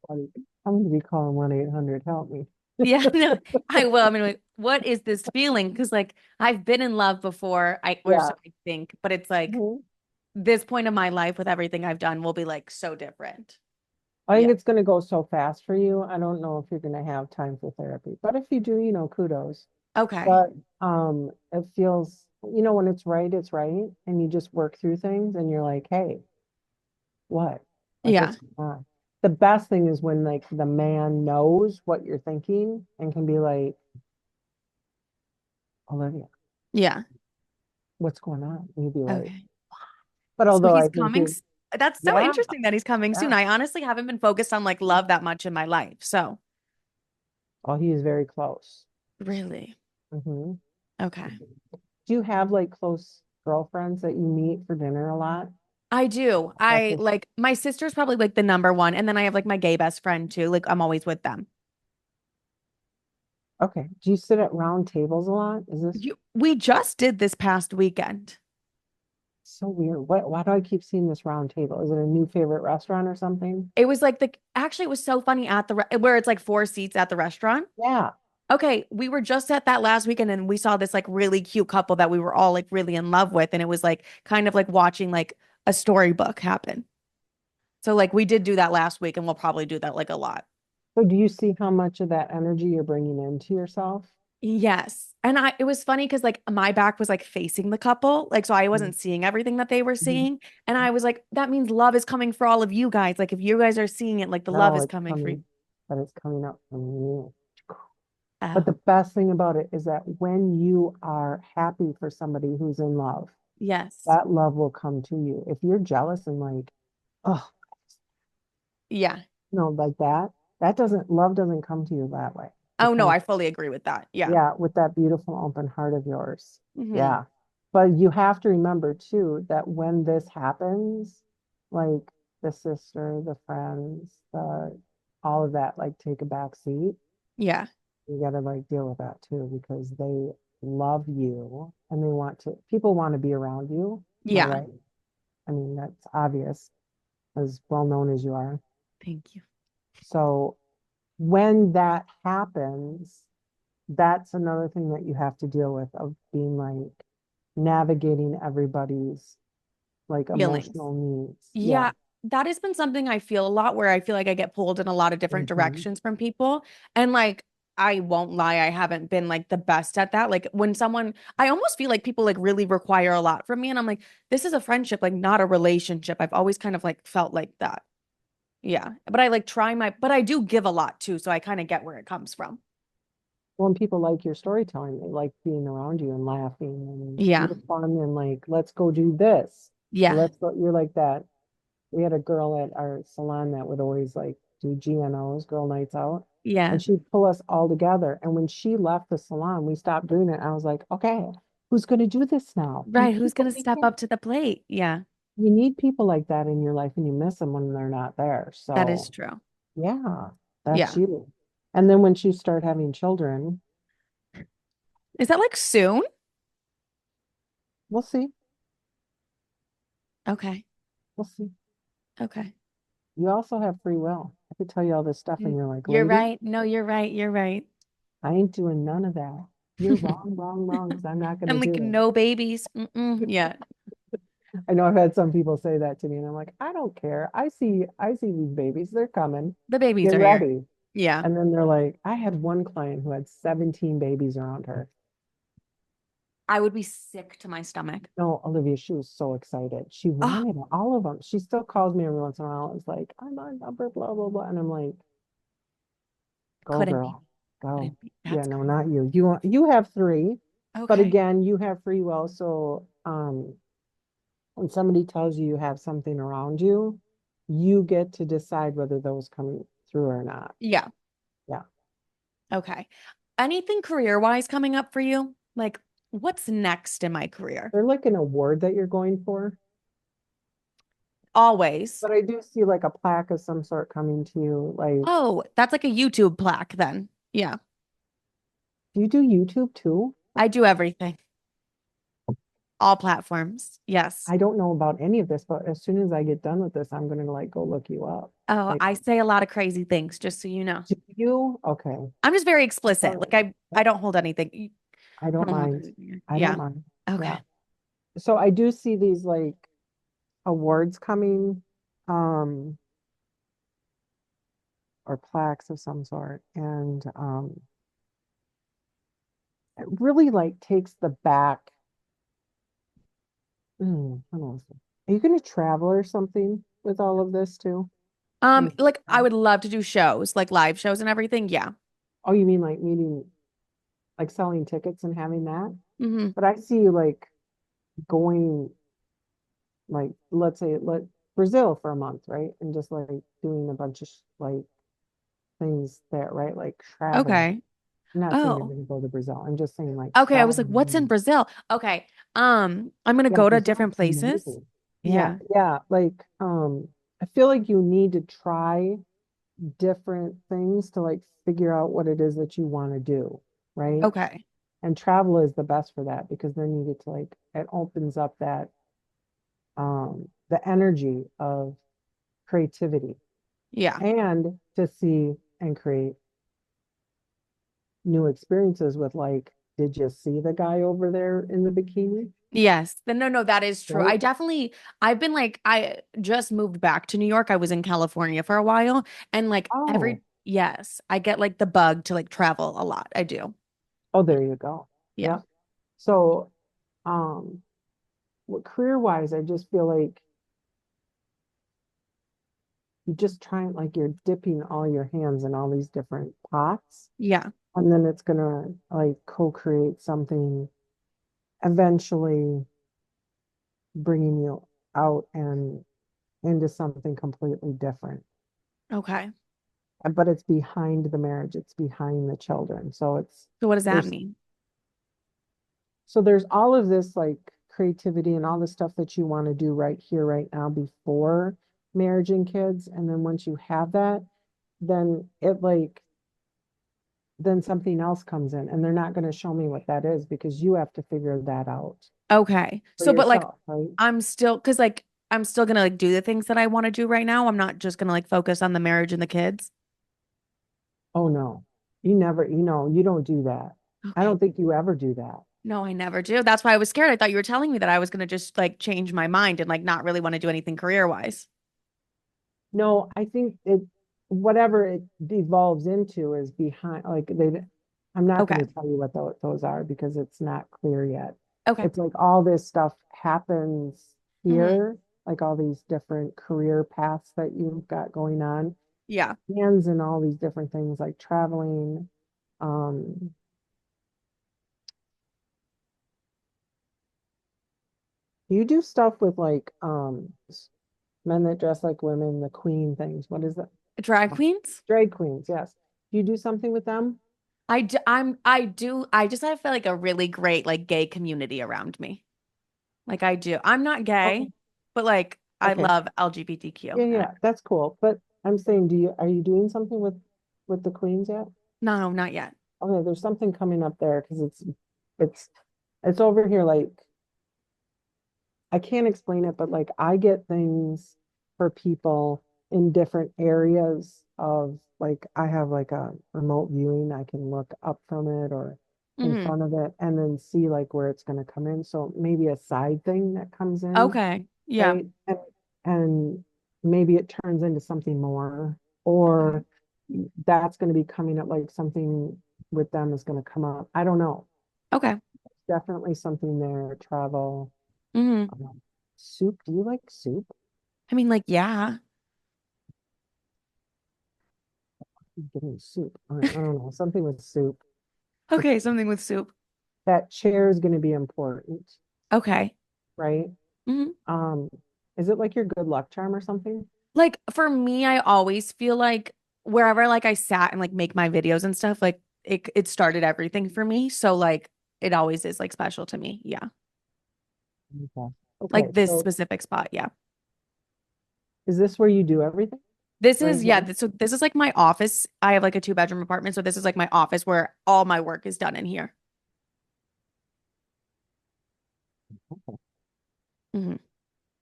I'm going to be calling 1-800 help me. Yeah, no, I will. I mean, like, what is this feeling? Because like I've been in love before, or Yeah. so I think, but it's like Mhm. this point of my life with everything I've done will be like so different. I think Yeah. it's going to go so fast for you. I don't know if you're going to have time for therapy, but if you do, kudos. Okay. But it feels, when it's right, and you just work through things, and you're like, hey, what? Like, Yeah. what's going on? The best thing is when like the man knows what you're thinking and can be like, Olivia, Yeah. what's going on? And you'd be like, Okay. but So although he's I think coming. That's so yeah, interesting that he's coming soon. yeah. I honestly haven't been focused on like love that much in my life. So Oh, he is very close. really, Hmm. okay. Do you have like close girlfriends that you meet for dinner a lot? I do. I After like my sister's probably like the number one, and then I have like my gay best friend too. Like I'm always with them. Okay. Do you sit at round tables a lot? Is this We just did this past weekend. So weird. Why do I keep seeing this round table? Is it a new favorite restaurant or something? It was like actually it was so funny at where it's like four seats at the restaurant. Yeah. Okay, we were just at that last weekend and we saw this like really cute couple that we were all like really in love with. And it was like kind of like watching like a storybook happen. So like we did do that last week and we'll probably do that like a lot. So do you see how much of that energy you're bringing into yourself? Yes. And it was funny because like my back was like facing the couple. Like, so I Mhm. wasn't seeing everything that they were Mhm. seeing. And I was like, that means love is coming for all of you guys. Like, if you guys are seeing it, like the love No, is it's coming for you. coming, but it's coming up from you. But Oh, the best thing about it is that when you are happy for somebody who's in love, yes. that love will come to you. If you're jealous and like, oh, Yeah. like that, love doesn't come to you that way. It Oh, no, comes, I fully agree with that. Yeah. yeah, with that beautiful open heart of yours. Hmm. Yeah. But you have to remember too that when this happens, like the sister, the friends, all of that, like take a back seat. Yeah. You got to like deal with that too because they love you and they want to, people want to be around you. Am I Yeah. right? I mean, that's obvious, as well known as you are. Thank you. So when that happens, that's another thing that you have to deal with of being like navigating everybody's like Feelings. emotional needs. Yeah. Yeah. That has been something I feel a lot where I feel like I get pulled in a lot of different Mhm. directions from people. And like, I won't lie, I haven't been like the best at that. Like when someone, I almost feel like people like really require a lot from me. And I'm like, this is a friendship, like not a relationship. I've always kind of like felt like that. Yeah. But I like but I do give a lot too. So I kind of get where it comes from. When people like your storytelling, they like being around you and laughing and Yeah. you're fun and like, let's go do this. Or Yeah. let's go, you're like that. We had a girl at our salon that would always like do GNOs, girl nights out, Yeah. and she'd pull us all together. And when she left the salon, we stopped doing it. I was like, okay, who's going to do this now? Right. Who's going to step up to the plate? Yeah. You need people like that in your life and you miss them when they're not there. That is So true. yeah, that's Yeah. you. And then when she start having children, Is that like soon? we'll see. Okay. We'll see. Okay. You also have free will. I could tell you all this stuff and you're like, You're lady, right. No, you're right. You're right. I ain't doing none of that. You're wrong, wrong, wrong, because I'm not going to I'm like, do it. no babies. Mm-mm. Yeah. I know I've had some people say that to me, and I'm like, I don't care. I see these babies. They're coming. The babies Get are here. ready. Yeah. And then they're like, I had one client who had 17 babies around her. I would be sick to my stomach. No, Olivia, she was so excited. She Oh, wanted all of them. She still calls me every once in a while. It's like, I'm on number, blah, blah, blah. And I'm like, go couldn't be. girl, go. Couldn't be. Yeah, That's no, crazy. not you. You have three, but Okay. again, you have free will. So when somebody tells you you have something around you, you get to decide whether those come through or not. Yeah. Yeah. Okay. Anything career-wise coming up for you? Like, what's next in my career? They're like an award that you're going for. Always. But I do see like a plaque of some sort coming to you. Like, Oh, that's like a YouTube plaque then. Yeah. do you do YouTube too? I do everything. All platforms. Yes. I don't know about any of this, but as soon as I get done with this, I'm gonna like go look you up. Oh, Like, I say a lot of crazy things, just so you know. do you? Okay. I'm just very All explicit. Like right. I don't hold anything. I I don't don't hold mind. anything. I don't Yeah. mind. Okay. Yeah. So I do see these like awards coming, or plaques of some sort. And it really like takes the back. I don't know. Are you gonna travel or something with all of this too? In the Like I future? would love to do shows, like live shows and everything. Yeah. Oh, you mean like meeting, like selling tickets and having that? Hmm. But I see you like going, like, let's say, let Brazil for a month, right? And just like doing a bunch of like things there, right? Like traveling. Okay. I'm not saying you're Oh, going to go to Brazil. I'm just saying like okay. I was like, what's in traveling. Brazil? Okay. I'm gonna Yeah, go to Brazil different is places. amazing. Yeah, Yeah. yeah. Like, I feel like you need to try different things to like figure out what it is that you want to do, right? Okay. And travel is the best for that because then you get to like, it opens up that. the energy of creativity Yeah. and to see and create new experiences with like, did you see the guy over there in the bikini? Yes. No, no, that is true. Right? I've been like, I just moved back to New York. I was in California for a while. And like Oh, yes, I get like the bug to like travel a lot. I do. oh, there you go. Yeah. Yeah. So, um, career wise, I just feel like you just try like you're dipping all your hands in all these different pots, Yeah. and then it's gonna like co-create something eventually bringing you out and into something completely different. Okay. But it's behind the marriage, it's behind the children. So So what does that there's mean? there's all of this like creativity and all the stuff that you want to do right here, right now before marriage and kids. And then once you have that, then it like then something else comes in and they're not going to show me what that is because you have to figure that out Okay. for So, but like, yourself, right? I'm still, cause like, I'm still gonna like do the things that I want to do right now. I'm not just gonna like focus on the marriage and the kids. Oh no, you never, you don't do that. I Okay. don't think you ever do that. No, I never do. That's why I was scared. I thought you were telling me that I was gonna just like change my mind and like not really want to do anything career wise. No, I think whatever it devolves into is behind, like I'm not Okay. going to tell you what those are because it's not clear yet. Okay. It's like all this stuff happens Hmm. here, like all these different career paths that you've got going on, Yeah. hands and all these different things like traveling. Um, you do stuff with like men that dress like women, the queen things. What is that? Drag queens? Drag queens, yes. Do you do something with them? I just have feel like a really great like gay community around me. Like I do. I'm not gay, Okay. but like I Okay. love LGBTQ Yeah, and yeah, that's cool. But I'm saying, are you doing something with the queens yet? no, not yet. Okay, there's something coming up there because it's it's over here like I can't explain it, but like I get things for people in different areas of like I have like a remote viewing. I can look up from it or in Hmm. front of it and then see like where it's going to come in. So maybe a side thing that comes in, Okay. Yeah. right? And maybe it turns into something more, Okay. or that's going to be coming up like something with them is going to come up. I don't know. Okay. Definitely something there. Travel. Hmm. Soup. Do you like soup? I mean, like, yeah. Give me soup. I don't know. Something with soup. Okay, something with soup. That chair is going to be important, Okay. right? Hmm. Um, is it like your good luck charm or something? Like for me, I always feel like wherever like I sat and like make my videos and stuff, like it started everything for me. So like it always is like special to me. Yeah. Okay. Okay. Like this So specific spot. Yeah. is this where you do everything This right is, yeah. here? So this is like my office. I have like a two-bedroom apartment. So this is like my office where all my work is done in here. Okay. Hmm.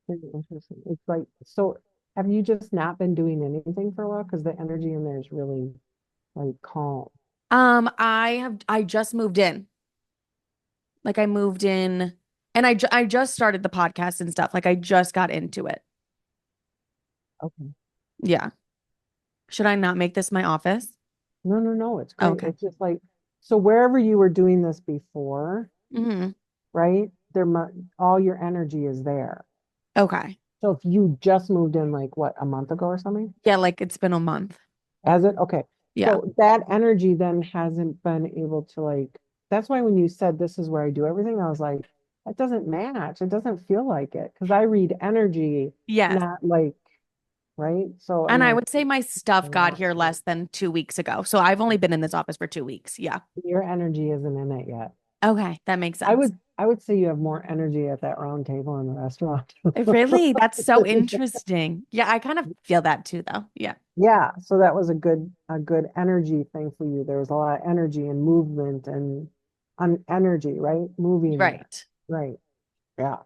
Very interesting. It's like, so have you just not been doing anything for a while? Because the energy in there is really like calm. I just moved in. Like I moved in and I just started the podcast and stuff. Like I just got into it. Okay. Yeah. Should I not make this my office? No, no, no. It's great. Okay. It's just like, so wherever you were doing this before, Hmm. right? All your energy is there. Okay. So if you just moved in like what, a month ago or something? Yeah, like it's been a month. Has it? Okay. Yeah. So that energy then hasn't been able to like, that's why when you said this is where I do everything, I was like, that doesn't match. It doesn't feel like it. Because I read energy, Yes. not like, right? So, and And I that's would say my a stuff got lot. here less than 2 weeks ago. So I've only been in this office for 2 weeks. Yeah. Your energy isn't in it yet. Okay. That makes I sense. would I would say you have more energy at that round table in the restaurant. Really? That's so interesting. Yeah, I kind of feel that too, though. Yeah. Yeah, so that was a good energy thing for you. There was a lot of energy and movement and on energy, right? Moving there. Right. Right. Yeah.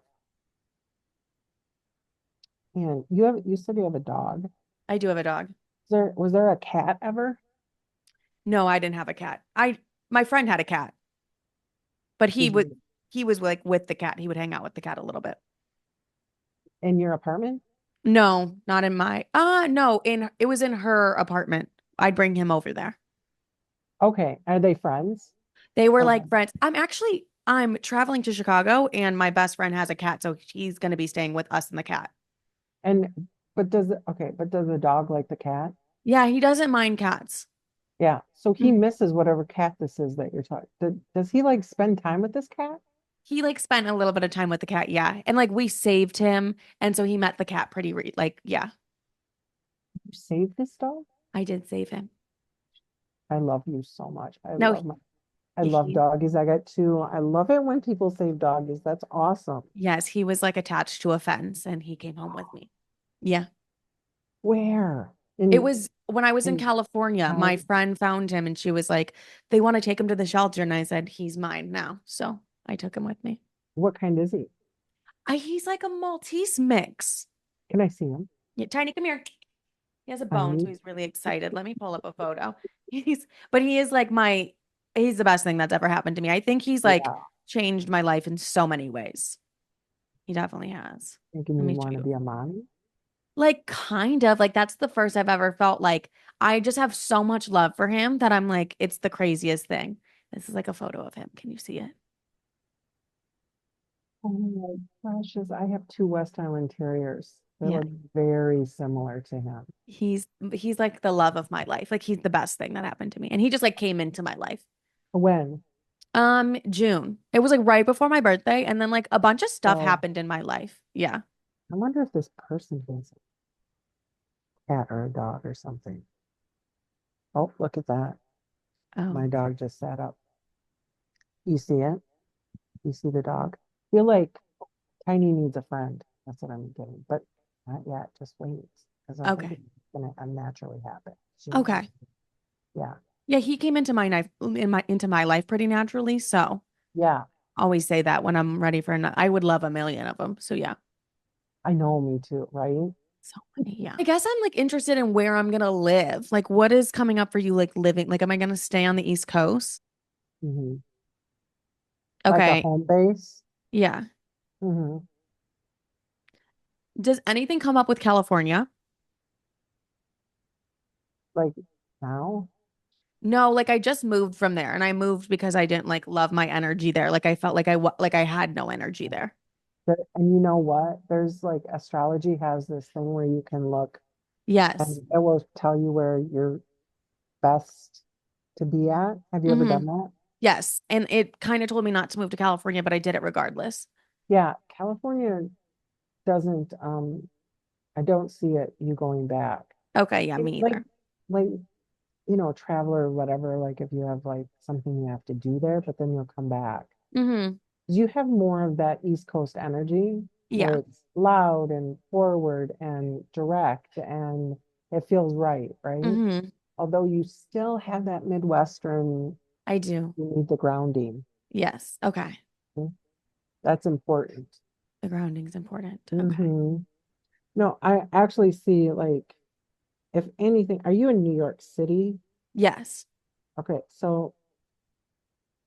And you said you have a dog. I do have a dog. Was there a cat ever? No, I didn't have a cat. My friend had a cat, but Did you he was like with the cat. He would hang out with the cat a little bit. in your apartment? No, not in my no, in it was in her apartment. I'd bring him over there. Okay. Are they friends? They were Or like friends. I'm traveling to Chicago and my best friend has a cat, so he's gonna be staying with us and the cat. and but does the dog like the cat? Yeah, he doesn't mind cats. Yeah. So he Mhm. misses whatever cat this is that you're talking. Does he like spend time with this cat? He like spent a little bit of time with the cat, yeah. And like we saved him, and so he met the cat like yeah, You saved this dog? I did save him. I love you so much. No, I love he doggies. I got two. I love it when people save doggies. That's awesome. yes, he was like attached to a fence and he came home with me. Yeah. Where? It was when I was in In California, my town? friend found him and she was like, they want to take him to the shelter. And I said, he's mine now. So I took him with me. What kind is he? He's like a Maltese mix. Can I see him? Yeah, Tiny, come here. He has a bone, so Tiny. he's really excited. Let me pull up a photo. But he is like he's the best thing that's ever happened to me. I think he's like Yeah. changed my life in so many ways. He definitely has. Making Let me me show want to you. be a mommy. Like, kind of like that's the first I've ever felt like I just have so much love for him that I'm like, it's the craziest thing. This is like a photo of him. Can you see it? Oh my precious. I have two West Island Terriers. They Yeah. look very similar to him. He's like the love of my life. Like he's the best thing that happened to me. And he just like came into my life. When? June. It was like right before my birthday, and then like a bunch of stuff Oh, happened in my life. Yeah. I wonder if this person has a cat or a dog or something. Oh, look at that. Oh, My dog just sat up. You see it? You see the dog? Feel like Tiny needs a friend. That's what I'm getting. But not yet. Just wait. Because I think okay. it's gonna unnaturally happen. Okay. Yeah. Yeah, he came into my life into my life pretty naturally. So Yeah. always say that when I'm ready for another. I would love a million of them. So yeah. I know, me too, right? So many, yeah. I guess I'm like interested in where I'm gonna live. Like, what is coming up for you? Like living? Like, am I gonna stay on the East Coast? Hmm. Like a Okay. home base. Yeah. Hmm. Does anything come up with California? Like now. No, like I just moved from there, and I moved because I didn't like love my energy there. Like I felt like like I had no energy there. And you know what? There's like astrology has this thing where you can look and Yes. it will tell you where you're best to be at. Have you ever Hmm. done that? Yes. And it kind of told me not to move to California, but I did it regardless. Yeah, California doesn't I don't see it you going back. Okay, yeah, me Like either. like traveler or whatever, like if you have like something you have to do there, but then you'll come back. Hmm. You have more of that East Coast energy where Yeah. it's loud and forward and direct and it feels right, right? Hmm. Although you still have that Midwestern, I do. you need the grounding. Yes. Okay. That's important. The grounding's important. Okay. Hmm. No, I actually see like, if anything, are you in New York City? Yes. Okay, so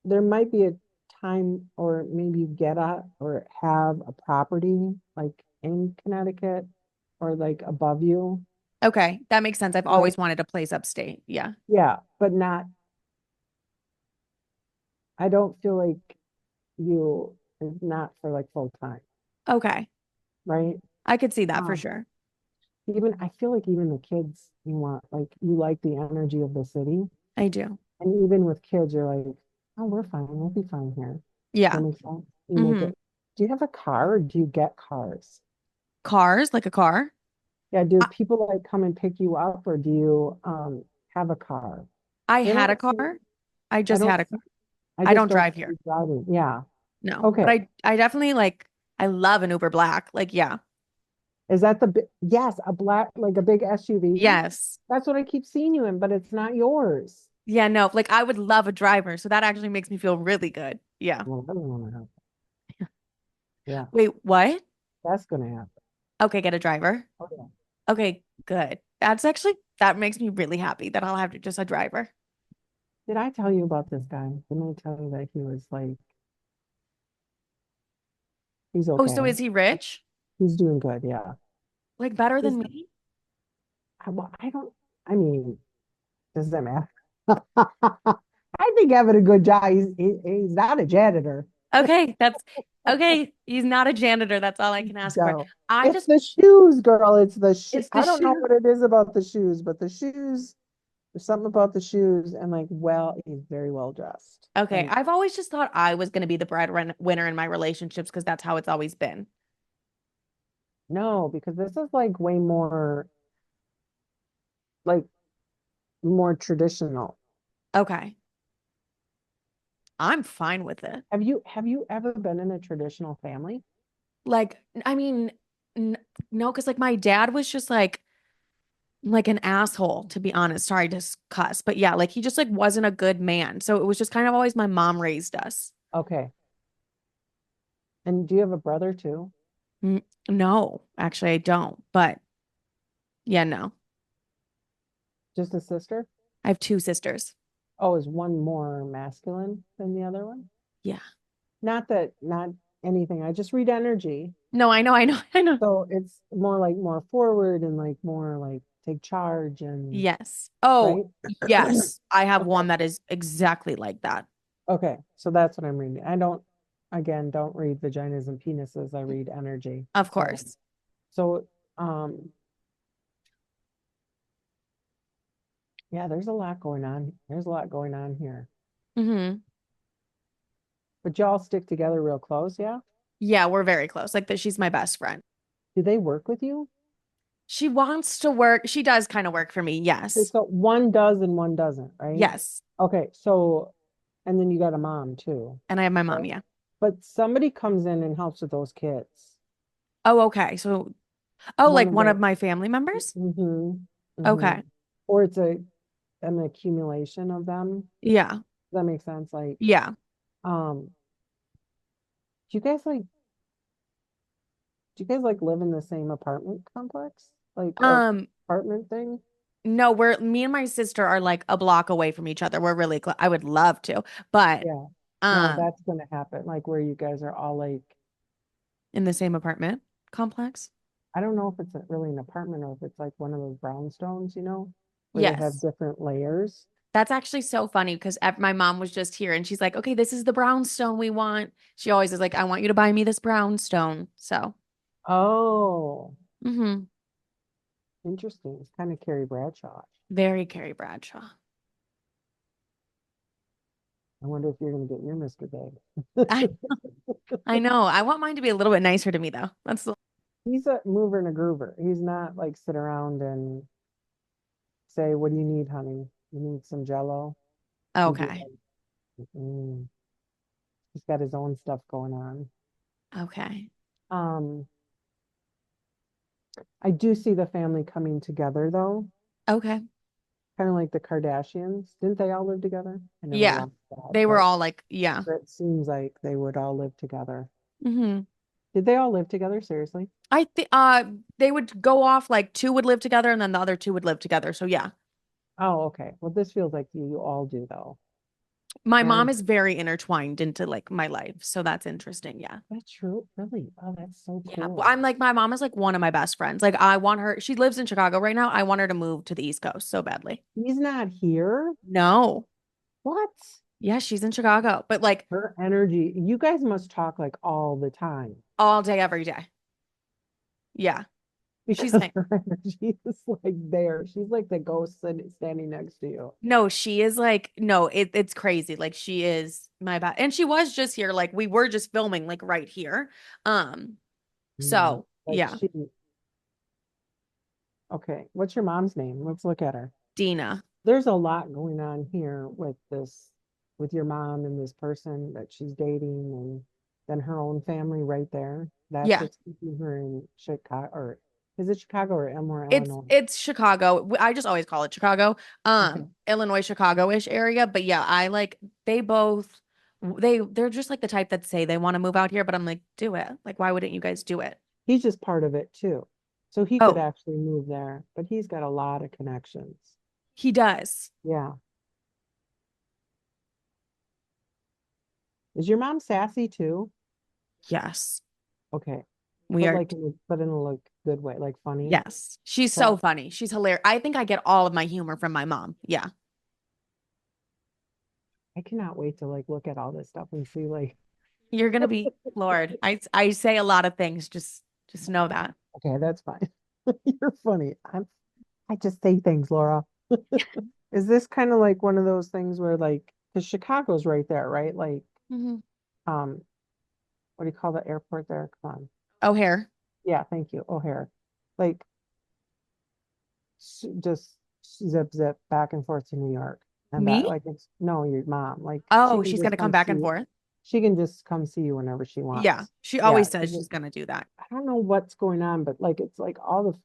there might be a time, or maybe you get a or have a property like in Connecticut or like above you. Okay. That makes sense. I've Like, always wanted a place upstate. Yeah. yeah, but not, I don't feel like you is not for like full time, Okay. right? I could see that for Um, sure. Even I feel like even the kids you want, like you like the energy of the city. I do. And even with kids, you're like, oh, we're fine. We'll be fine here. Does that Yeah. make sense? You make Hmm. it. Do you have a car or do you get cars? Cars, like a car. Yeah, do I, people like come and pick you up or do you have a car? I I had a don't see car. I I just don't had a see car. I I just don't don't drive see here. you driving. Yeah. No. But Okay. I definitely like I love an Uber Black. Like, yeah. Is that the yes, a black like a big SUV? Yes. That's what I keep seeing you in, but it's not yours. Yeah, no. Like I would love a driver, so that actually makes me feel really good. Yeah. Well, I don't want to have. Yeah, Wait, what? that's gonna happen. Okay, get a driver. Oh, yeah. Okay, good. That makes me really happy that I'll have just a driver. Did I tell you about this guy? Didn't I tell you that he was like, he's Oh, so okay. is he rich? He's doing good. Yeah. Like better than He's, me? well, I don't, I mean, does that matter? I think having a good job, he's not a janitor. Okay, that's okay. He's not a janitor. That's all I can ask for. No, I it's just, the shoes, girl. It's the shoe. it's the I don't know shoe. what it is about the shoes, but the shoes, there's something about the shoes and like, well, he's very well dressed. Okay, And I've always just thought I was going to be the breadwinner in my relationships because that's how it's always been. no, because this is like way more, like more traditional. Okay, I'm fine with it. Have you ever been in a traditional family? Like, I mean, n no, because like my dad was just like an asshole, to be honest. Sorry to cuss, but yeah, like he just like wasn't a good man. So it was just kind of always my mom raised us. Okay. And do you have a brother too? No, actually, I don't. But yeah, no, Just a sister? I have two sisters. Oh, is one more masculine than the other one? Yeah. Not anything. I just read energy. No, I know, I know, I know. So it's more like more forward and like more like take charge and Yes. Oh, right? yes. I have Okay. one that is exactly like that. Okay. So that's what I'm reading. I don't, again, don't read vaginas and penises. I read energy. Of So, course. so, um, yeah, there's a lot going on. There's a lot going on here. Hmm. But y'all stick together real close, yeah? Yeah, we're very close. Like that, she's my best friend. Do they work with you? She wants to work. She does kind of work for me. Okay, Yes. so one does and one doesn't, right? Yes. Okay, so and then you got a mom too, And I have my mom. right? Yeah. But somebody comes in and helps with those kids. Oh, okay. So, oh, One like of one of the my family members? mm-hmm, mm-hmm. Okay. Or it's an accumulation of them. Does Yeah. that make sense? Like, Yeah. um, do you guys like do you guys like live in the same apartment complex? Like or Um, apartment thing? no, me and my sister are like a block away from each other. We're really close. I would love to, but Yeah. No, um, that's gonna happen. Like where you guys are all like in the same apartment complex. I don't know if it's really an apartment or if it's like one of those brownstones, where they have Yes. different layers. That's actually so funny because my mom was just here and she's like, okay, this is the brownstone we want. She always is like, I want you to buy me this brownstone. So, Oh, hmm, interesting. It's kind of Carrie Bradshaw. very Carrie Bradshaw. I wonder if you're gonna get your Mr. I, Big. I know. I want mine to be a little bit nicer to me though. He's a mover and a groover. He's not like sit around and say, "What do you need, honey? You need some Jello." He'd be Okay. like, he's got his own stuff going on. Okay. Um, I do see the family coming together though, Okay. kind of like the Kardashians. Didn't they all live together? I never Yeah. watched that, They were but all like, yeah. it seems like they would all live together. Hmm. Did they all live together? Seriously? I think they would go off like two would live together and then the other two would live together. So yeah. Oh, okay. Well, this feels like you all do though. My mom And is very intertwined into like my life. So that's interesting. Yeah. that's true. Really? Oh, that's so Yeah. Well, cool. I'm like, my mom is like one of my best friends. Like, I want her, she lives in Chicago right now. I want her to move to the East Coast so badly. He's not here. No. What? Yeah, she's in Chicago, but like Her energy. You guys must talk like all the time all day, every day. Yeah. She's because saying, her energy is like there. She's like the ghost standing next to you. no, she is like, no, it's crazy. Like, she is my best. And she was just here. Like, we were just filming like right here. Um, Mm, so like yeah, she, okay. What's your mom's name? Let's look at her. Dina. There's a lot going on here with your mom and this person that she's dating, and then her own family right there. That's Yeah. what's keeping her in Chicago, or is it Chicago or Elmore, It's Illinois? it's Chicago. I just always call it Chicago. Okay. Illinois, Chicago-ish area. But yeah, I like they both they're just like the type that say they want to move out here, but I'm like, do it. Like, why wouldn't you guys do it? He's just part of it too. So he could Oh, actually move there, but he's got a lot of connections. he does. Yeah. Is your mom sassy too? Yes. Okay. We But are. like in a like good way, like funny. Yes. She's so So funny. She's hilarious. I think I get all of my humor from my mom. Yeah. I cannot wait to like look at all this stuff and see like, You're gonna be floored. I say a lot of things. Just know that. okay, that's fine. You're funny. I just say things, Laura. Is this kind of like one of those things where like, because Chicago's right there, right? Like, Mhm. um, what do you call the airport there? Come on. O'Hare. Yeah, thank you. O'Hare. Like, just zip zip back and forth to New York and back. Me? Like it's no, your mom. Like she Oh, can she's just gonna come come back see and you. forth. She can just come see you whenever she Yeah. wants. She Yeah, always says because she's gonna do that. I don't know what's going on, but like it's like all the.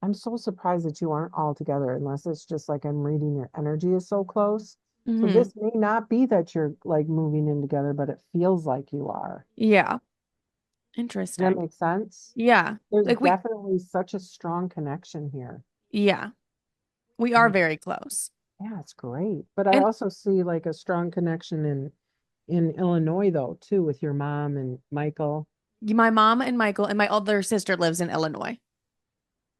I'm so surprised that you aren't all together, unless it's just like I'm reading your energy is so close. So Hmm. this may not be that you're like moving in together, but it feels like you are. Yeah. Does that Interesting. make sense? Yeah. There's Like we, definitely such a strong connection here. yeah, we are And very close. yeah, it's great. But I And also see like a strong connection in Illinois though, too, with your mom and Michael. my mom and Michael and my other sister lives in Illinois.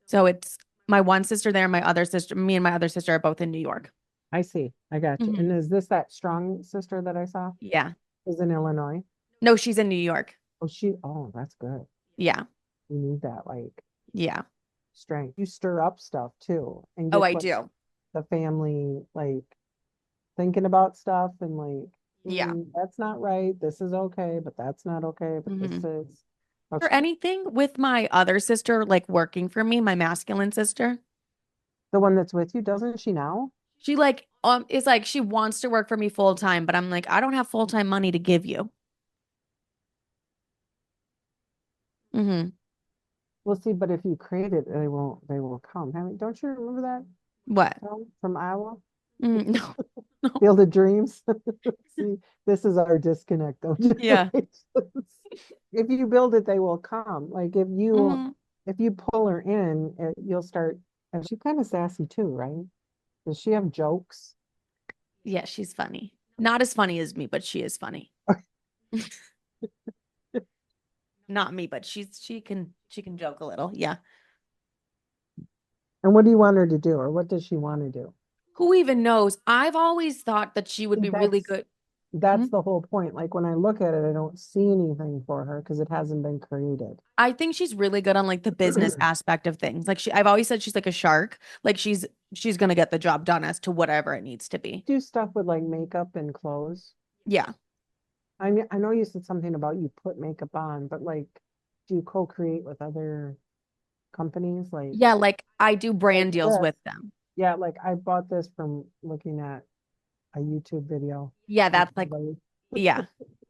So it's my one sister there, my other sister, me and my other sister are both in New York. I see. I got you. Hmm. And is this that strong sister that I saw? Yeah. Is in Illinois? No, she's in New York. Oh, that's good. Yeah. You need that like Yeah. strength. You stir up stuff too and Oh, get I like do. the family like thinking about stuff and like, Yeah. that's not right. This is okay, but that's not okay, but this Hmm. is For okay. anything with my other sister, like working for me, my masculine sister, The one that's with you, doesn't she now? she like is like she wants to work for me full time, but I'm like, I don't have full time money to give you. Hmm. We'll see, but if you create it, they will come. Don't you remember that What? song from Iowa? No, no. Field of Dreams. See, this is our disconnect though, Yeah. generations. If you build it, they will come. Like Hmm. if you pull her in, you'll start. And she's kind of sassy too, right? Does she have jokes? Yeah, she's funny. Not as funny as me, but she is funny. Not me, but she can joke a little. Yeah. And what do you want her to do, or what does she want to do? Who even knows? I've always thought that she would See, be really good. Hmm? that's the whole point. Like when I look at it, I don't see anything for her because it hasn't been created. I think she's really good on like the business aspect of things. Like I've always said she's like a shark. Like she's gonna get the job done as to whatever it needs to be. Do stuff with like makeup and clothes. Yeah. I know you said something about you put makeup on, but like, do you co-create with other companies? Yeah, like I do Like brand deals this. with them. Yeah, like I bought this from looking at a YouTube video Yeah, with that's like, somebody. yeah.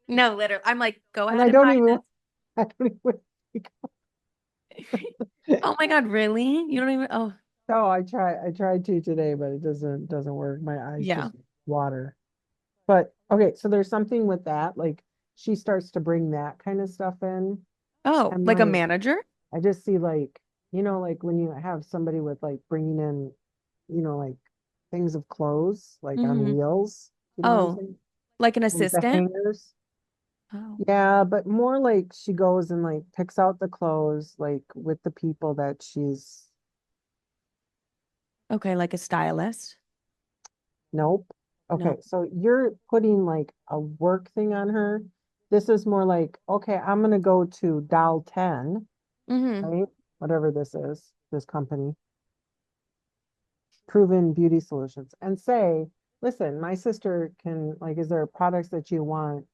No, literally. I'm like, go And ahead and buy this. I don't even Oh my God, really? You don't even, oh, no, I tried to today, but it doesn't work. My eyes yeah. just water. But okay, so there's something with that. Like she starts to bring that kind of stuff in. Oh, And like a like manager? I just see like, like when you have somebody with like bringing in, like things of clothes, like on Hmm. wheels, you know what I'm Oh, saying? like an Like the assistant? hangers. Oh, Yeah, but more like she goes and like picks out the clothes like with the people that she's okay, like a stylist. nope. No. Okay, so you're putting like a work thing on her. This is more like, okay, I'm gonna go to Dial 10, Hmm. right? Whatever this is, this company, Proven Beauty Solutions, and say, listen, my sister can like, is there products that you want?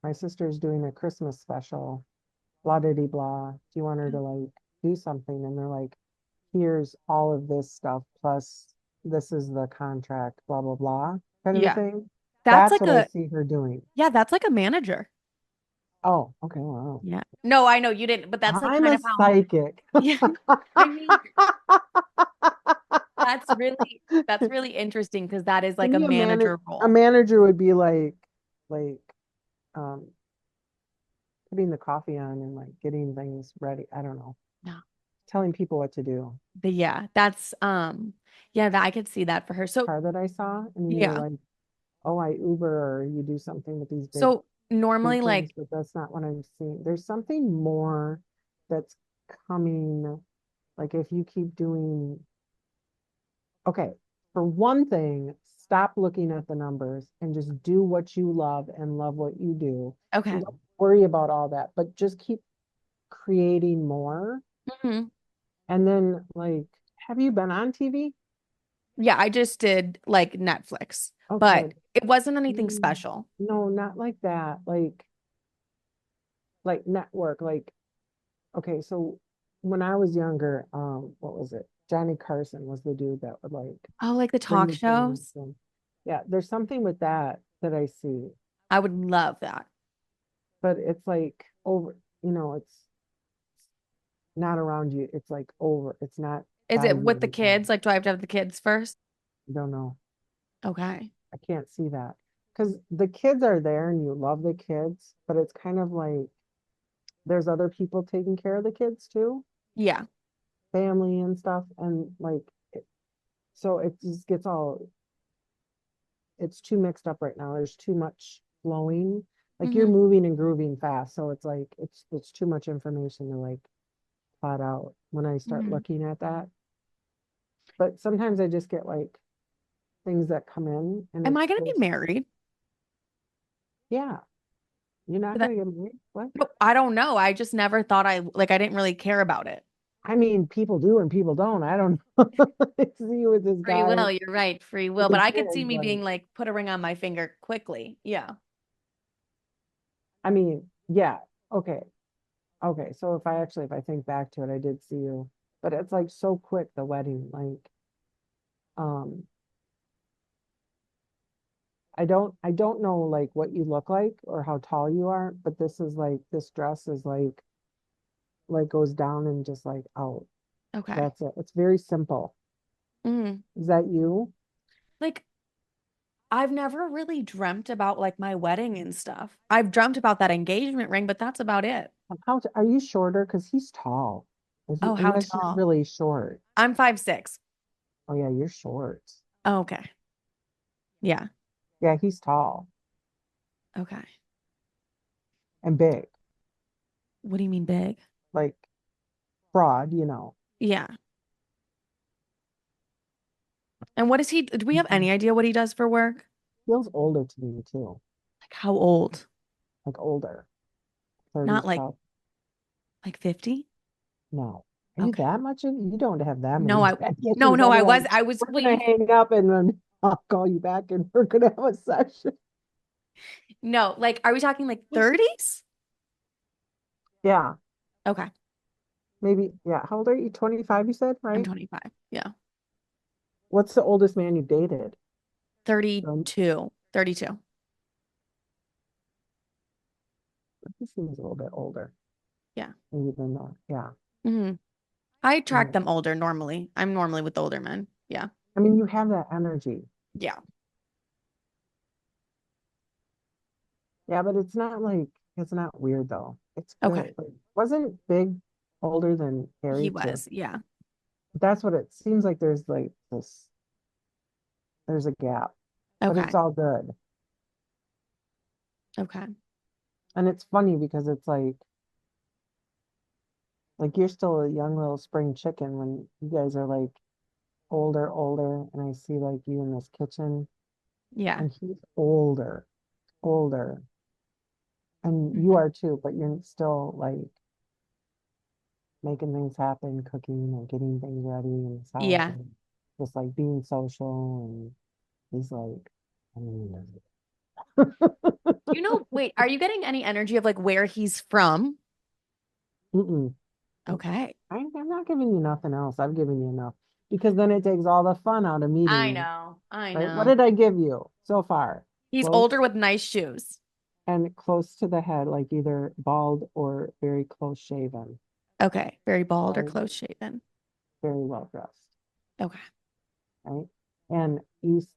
My sister's doing a Christmas special, blah blah blah. Do you want her to like do something? And they're like, here's all of this stuff, plus this is the contract, blah, blah, blah, kind of a Yeah. thing. That's That's like what I a, see her doing. yeah, that's like a manager. Oh, okay, wow. Yeah. No, I know you didn't, but that's like I'm kind a of how, psychic. yeah. I mean, that's really interesting because that is To like a me, a, manager a role. manager would be like, um, putting the coffee on and like getting things ready. I don't know. No. Telling people what to do. But yeah, that's yeah, that I could see that for her. So Car that I saw, and you were yeah. like, oh, I Uber or you do something with these big So normally weekends, like but that's not what I'm seeing. There's something more that's coming. Like if you keep doing, okay, for one thing, stop looking at the numbers and just do what you love and love what you do. okay. And don't worry about all that, but just keep creating more. Mhm. And then like, have you been on TV? Yeah, I just did like Netflix, Okay. but it wasn't anything Mm, special. no, not like that. Like network, like okay, so when I was younger, what was it? Johnny Carson was the dude that would like Oh, like the bring talk you to the next shows? one. Yeah, there's something with that that I see, I would love that. but it's like over, it's not around you. It's like over. It's not Is by it you with the anymore. kids? Like, do I have to have the kids first? I don't know. Okay. I can't see that because the kids are there and you love the kids, but it's kind of like there's other people taking care of the kids too, Yeah. family and stuff, and like so it just gets all it's too mixed up right now. There's too much flowing. Like you're Hmm. moving and grooving fast. So it's like it's too much information to like plot out when I start Hmm. looking at that. But sometimes I just get like things that come in and Am I it's gonna be just, married? yeah, you're not Did that- gonna get married. What? No, I don't know. I just never thought I didn't really care about it. I mean, people do and people don't. I don't know. I see you with this Free guy will, you're right, free with will. the But I could see kids, me like being like, put a ring on my finger quickly. Yeah. I mean, yeah, okay. Okay. So if I think back to it, I did see you. But it's like so quick, the wedding. Like, um, I don't know like what you look like or how tall you are, but this is like this dress is like goes down and just like out. Okay. That's it. It's very simple. Hmm. Is that you? Like, I've never really dreamt about like my wedding and stuff. I've dreamt about that engagement ring, but that's about it. Are you shorter? Because he's tall. Oh, how Unless you're tall? really short. I'm 5'6". Oh yeah, you're short. Oh, okay. Yeah. Yeah, he's tall Okay. and big, What do you mean big? like broad. Yeah. And what is he? Do we have Mhm. any idea what he does for work? Feels older to me too. Like how old? Like older. Not 30s like plus. 50? No. Are you Okay. that much you don't have that many No, graduations. no, Otherwise, I was, we're well, gonna hang up and then I'll call you back and we're gonna have a session. no, like, are we talking like 30s? Yeah, Okay. maybe. Yeah. How old are you? 25, you said, I'm right? 25. Yeah. What's the oldest man you dated? Um, 32. 32. he seems a little bit older, Yeah. maybe than that. Yeah. Hmm. I attract Yeah. them older normally. I'm normally with older men. Yeah. I mean, you have that energy. Yeah. Yeah, but it's not weird though. It's good. Okay. But wasn't Big older than He Harry too? was. Yeah. That's what it seems like. There's like there's a gap, but it's Okay. all good. Okay. And it's funny because it's like you're still a young little spring chicken when you guys are like older, and I see like you in this kitchen Yeah. and he's older, and you Mhm. are too, but you're still like making things happen, cooking and getting things ready in his house Yeah. and just like being social and he's like, I mean, Do you know, wait, are you getting any energy of like where he's from? mm-mm. Okay. I'm not giving you nothing else. I've given you enough because then it takes all the fun out of meeting I you, know. I right? What know. did I give you so far? He's Close older with nice shoes. and close to the head, like either bald or very close shaven, Okay. Very bald or right? close shaven. Very well dressed, Okay. right? And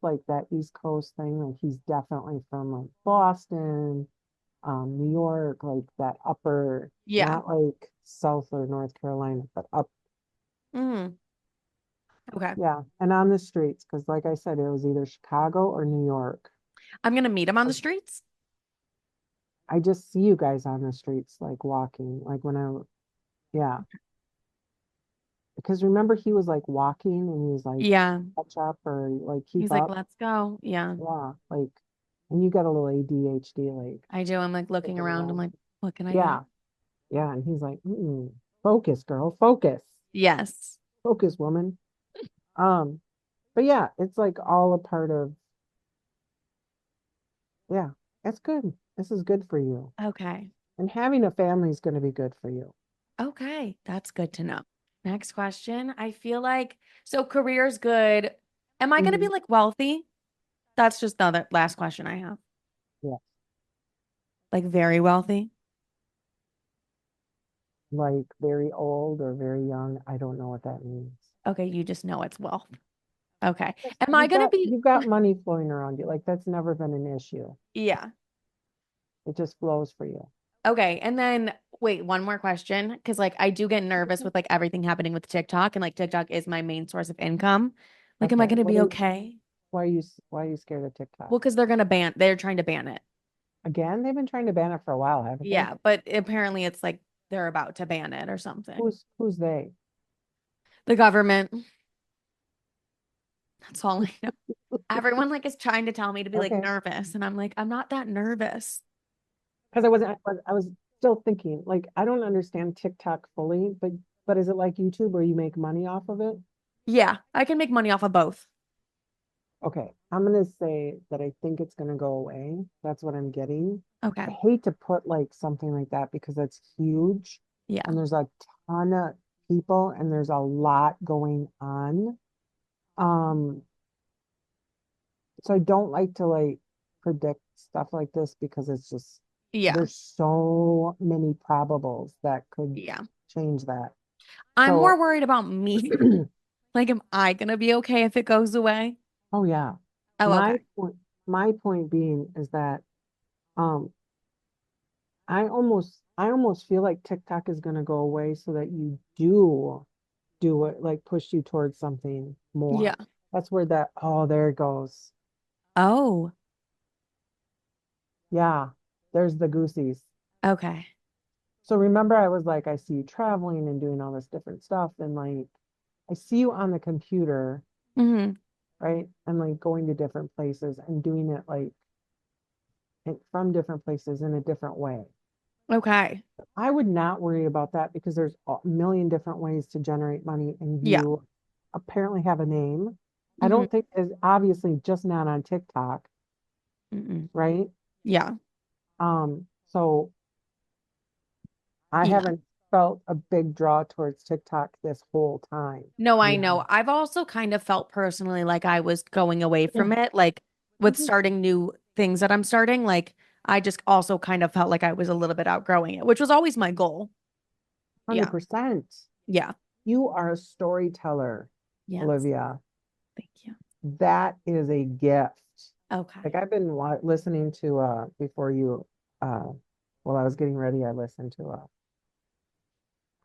like that East Coast thing, like he's definitely from like Boston, New York, like that upper, Yeah. not like South or North Carolina, but up. Mm. Okay. Yeah. And on the streets, because like I said, it was either Chicago or New York. I'm gonna meet him on the Like, streets. I just see you guys on the streets, like walking, like yeah. Because remember, he was like walking and he was like, Yeah. catch up or like keep He's like, up. let's go. Yeah. Yeah. Like, and you got a little ADHD, like, I do. I'm like looking thinking around. I'm around. like, what can I do? Yeah. Yeah. And he's like, focus, girl, focus, Yes. focus, woman. Um, but yeah, it's like all a part of, yeah, that's good. This is good for you. Okay. And having a family is going to be good for you. Okay. That's good to know. Next question. I feel like so career's good. Am I gonna be Mhm. like wealthy? That's just the other last question I have. Yeah. Like very wealthy. Like very old or very young. I don't know what that means. Okay, you just know it's wealth. Okay. Yes, Am I gonna be you've got money flowing around you. Like that's never been an issue. yeah. It just flows for you. Okay. And then wait, one more question. Because like I do get nervous with like everything happening with TikTok, and like TikTok is my main source of income. Like, am I Okay. gonna be okay? Why are you scared of TikTok? Well, because they're trying to ban it. Again, they've been trying to ban it for a while, haven't they? Yeah, but apparently it's like they're about to ban it or something. Who's they? The government. That's all I know. Everyone like is trying to tell me to be like Okay. nervous, and I'm like, I'm not that nervous. Because I was still thinking, like, I don't understand TikTok fully, but is it like YouTube where you make money off of it? Yeah, I can make money off of both. Okay, I'm gonna say that I think it's gonna go away. That's what I'm getting. Okay. I hate to put like something like that because it's huge Yeah. and there's a ton of people and there's a lot going on. Um, so I don't like to like predict stuff like this because it's just Yeah. there's so many probables that could Yeah. change that. I'm more So, worried about me. Like, am I gonna be okay if it goes away? oh yeah, Oh, my okay. point, my point being is that um I almost feel like TikTok is gonna go away so that you do it like push you towards something Yeah. more. That's where oh there it goes. Oh, Yeah, there's the goosies. okay. So remember I was like I see you traveling and doing all this different stuff and like I see you on the computer, Hmm. right? And like going to different places and doing it like from different places in a different way. Okay. I would not worry about that because there's a million different ways to generate money and Yeah. you apparently have a name. I Hmm. don't think is obviously just not on TikTok, Hmm. right? Yeah. So I Yeah. haven't felt a big draw towards TikTok this whole time, No, to I be know. honest. I've also kind of felt personally like I was going away from it, like with starting new things that I'm starting. Like, I just also kind of felt like I was a little bit outgrowing it, which was always my goal. Yeah. 100%. Yeah. You are a storyteller, Yes. Olivia. Thank you. That is a gift. Like Okay. I've been listening to before you while I was getting ready, I listened to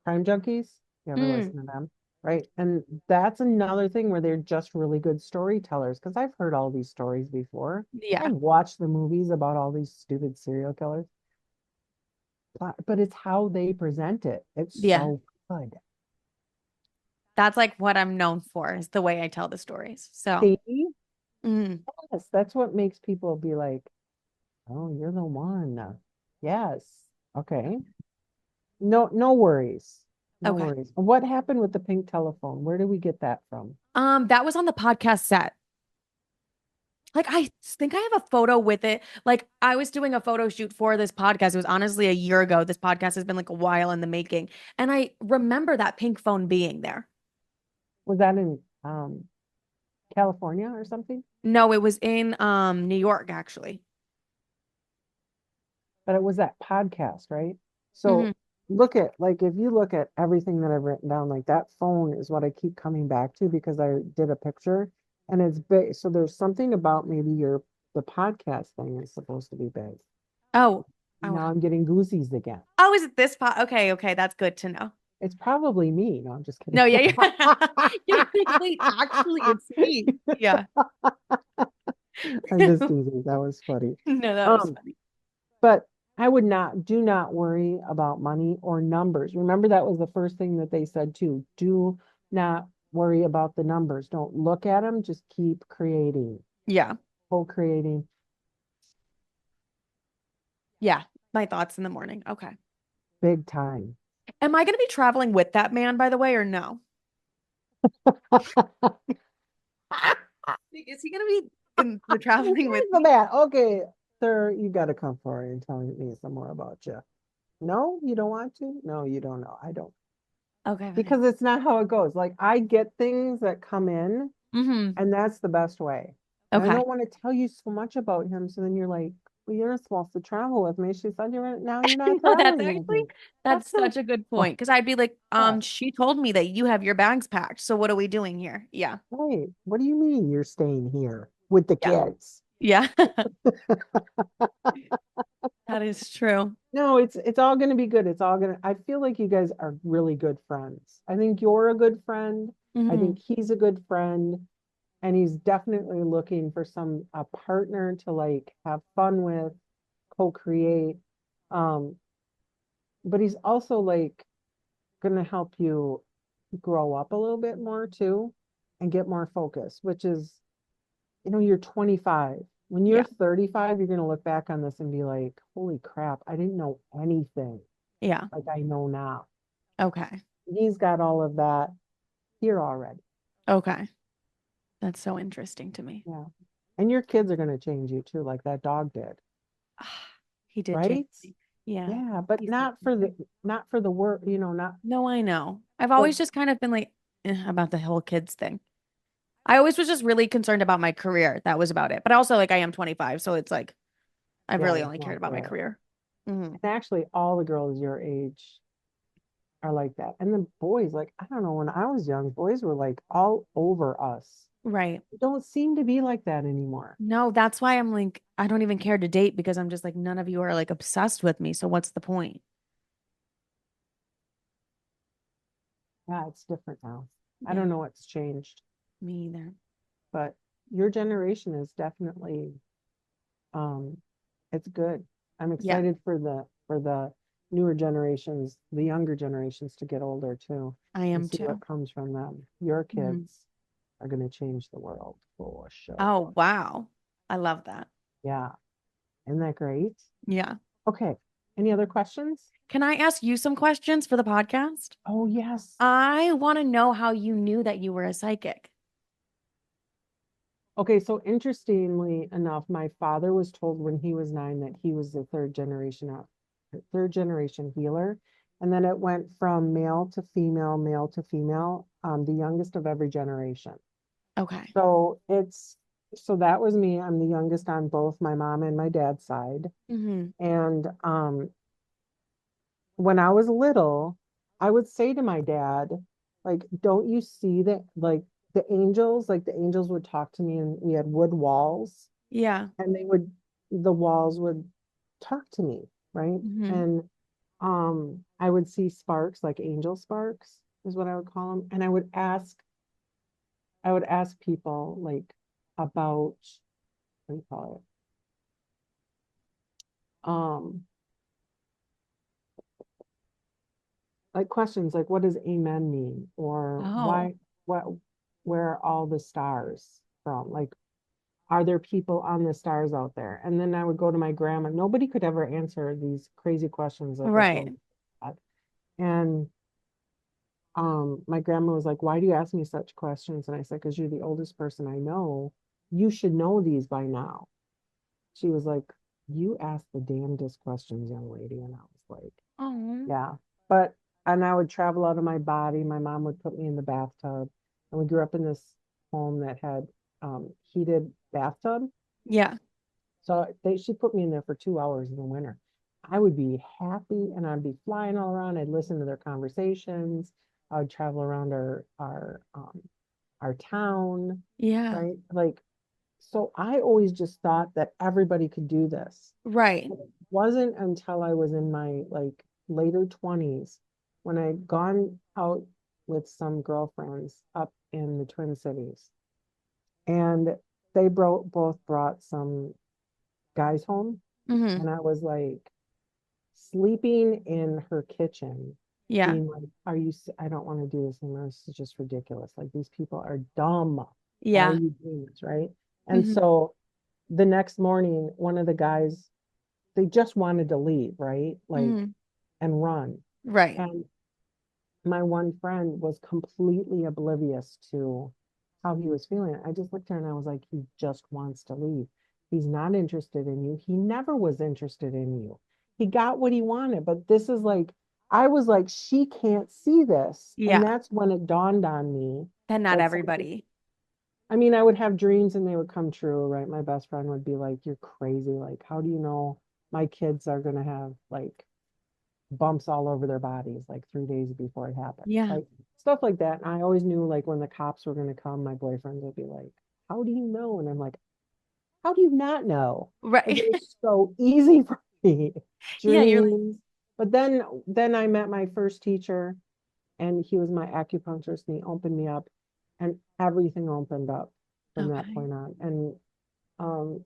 Crime Junkies. You ever Mm, listen to them? Right. And that's another thing where they're just really good storytellers because I've heard all these stories before. yeah. I've watched the movies about all these stupid serial killers, but it's how they present it. It's Yeah. so good. That's like what I'm known for is the way I tell the stories. So, See? mm, Yes, that's what makes people be like, oh, you're the one. Yes. Okay. No, no worries. No okay. worries. What happened with the pink telephone? Where did we get that from? That was on the podcast set. Like I think I have a photo with it. Like I was doing a photo shoot for this podcast. It was honestly a year ago. This podcast has been like a while in the making. And I remember that pink phone being there. Was that in California or something? No, it was in New York actually. But it was that podcast, right? Hmm. So look at like if you look at everything that I've written down, like that phone is what I keep coming back to because I did a picture and it's big. So there's something about maybe the podcast thing is supposed to be big. Oh, Oh, Now I'm getting goosies again. oh, is it this pot? Okay, okay, that's good to know. It's probably me. No, I'm just kidding. No, yeah, you're like, wait, actually, it's me. Yeah. I'm just teasing. That was funny. No, that was Um, funny. but I would not, do not worry about money or numbers. Remember, that was the first thing that they said too. Do not worry about the numbers. Don't look at them. Just keep creating, Yeah. co-creating Yeah. My thoughts in the morning. Okay. big time. Am I going to be traveling with that man, by the way, or no? Is he going to be in the traveling with Here's the me? man. Okay, sir, you got to come forward and tell me some more about you. No, you don't want to? No, you don't know. I don't. Okay, fine. Because it's not how it goes. Like I get things that come in, Mm-hmm. and that's the best way. And I Okay. don't want to tell you so much about him. So then you're like, well, you're not supposed to travel with me. She said now you're not No, that's traveling with actually me. that's That's not such a good oh, point. Because I'd be like, yeah, she told me that you have your bags packed. So what are we doing here? Yeah. right. What do you mean you're staying here with the Yeah. kids? Yeah. That is true. No, it's all gonna be good. It's all gonna I feel like you guys are really good friends. I think you're a good friend. I Hmm. think he's a good friend. And he's definitely looking for a partner to like have fun with, co-create. Um, but he's also like gonna help you grow up a little bit more too and get more focus, which is, you're 25. When you're Yeah. 35, you're gonna look back on this and be like, holy crap, I didn't know anything Yeah. like I know now. Okay. He's got all of that here already. Okay. That's so interesting to me. Yeah. And your kids are gonna change you too, like that dog did, He did change right? me. Yeah. Yeah, but He's so not for the work, not No, I know. I've but always just kind of been like about the whole kids thing. I always was just really concerned about my career. That was about it. But also, like, I am 25, so it's like I've yeah, really there's only cared more about to my it. career. Hmm. And actually all the girls your age are like that. And the boys, like, I don't know, when I was young, boys were like all over us. Right. They don't seem to be like that anymore. No, that's why I'm like, I don't even care to date because I'm just like, none of you are like obsessed with me. So what's the point? Yeah, it's different now. I Yeah, don't know what's changed, me either. but your generation is definitely um it's good. I'm Yeah, excited for the newer generations, the younger generations to get older too I and am see what too. comes from them. Your Mhm. kids are going to change the world for Oh, sure. wow. I love that. Yeah. Isn't that great? Yeah. Okay. Any other questions? Can I ask you some questions for the podcast? Oh, yes. I want to know how you knew that you were a psychic. Okay. So interestingly enough, my father was told when he was 9 that he was the third generation healer. And then it went from male to female, the youngest of every generation. Okay. So so that was me. I'm the youngest on both my mom and my dad's side. Hmm. And when I was little, I would say to my dad, like, don't you see that like the angels would talk to me and we had wood walls Yeah. and the walls would talk to me, right? Hmm. And I would see sparks, like angel sparks is what I would call them. And I would ask people like about what do you call it? Like questions like what does amen mean? Or Oh, what where are all the stars from? Like are there people on the stars out there? And then I would go to my grandma. Nobody could ever answer these crazy questions that the right. children had. And my grandma was like, why do you ask me such questions? And I said, because you're the oldest person I know. You should know these by now. She was like, you ask the damnedest questions, young lady. And I was like, Oh, yeah. But and I would travel out of my body. My mom would put me in the bathtub. And we grew up in this home that had heated bathtub. yeah. So she put me in there for 2 hours in the winter. I would be happy and I'd be flying all around. I'd listen to their conversations. I would travel around our town, Yeah. right? Like, so I always just thought that everybody could do this. Right. wasn't until I was in my like later 20s when I'd gone out with some girlfriends up in the Twin Cities. And they both brought some guys home. Hmm. And I was like sleeping in her kitchen, Yeah. being like, are you, I don't want to do this anymore. This is just ridiculous. Like these people are dumb. Why are Yeah. you doing this? Right. And Hmm. so the next morning, one of the guys, they just wanted to leave, right? Like, Hmm. and run. Right. And my one friend was completely oblivious to how he was feeling. I just looked at her and I was like, he just wants to leave. He's not interested in you. He never was interested in you. He got what he wanted, but this is like, I was like, she can't see this. And Yeah. that's when it dawned on me And not that something, everybody. I mean, I would have dreams and they would come true, right? My best friend would be like, you're crazy. Like, how do you know my kids are going to have like bumps all over their bodies like 3 days before it happened. Yeah. Like stuff like that. And I always knew like when the cops were going to come, my boyfriend would be like, how do you know? And I'm like, how do you not know? Like it Right. was so easy for me. Yeah. You're like, Dreams. But then I met my first teacher and he was my acupuncturist and he opened me up and everything opened up from that okay. point on. And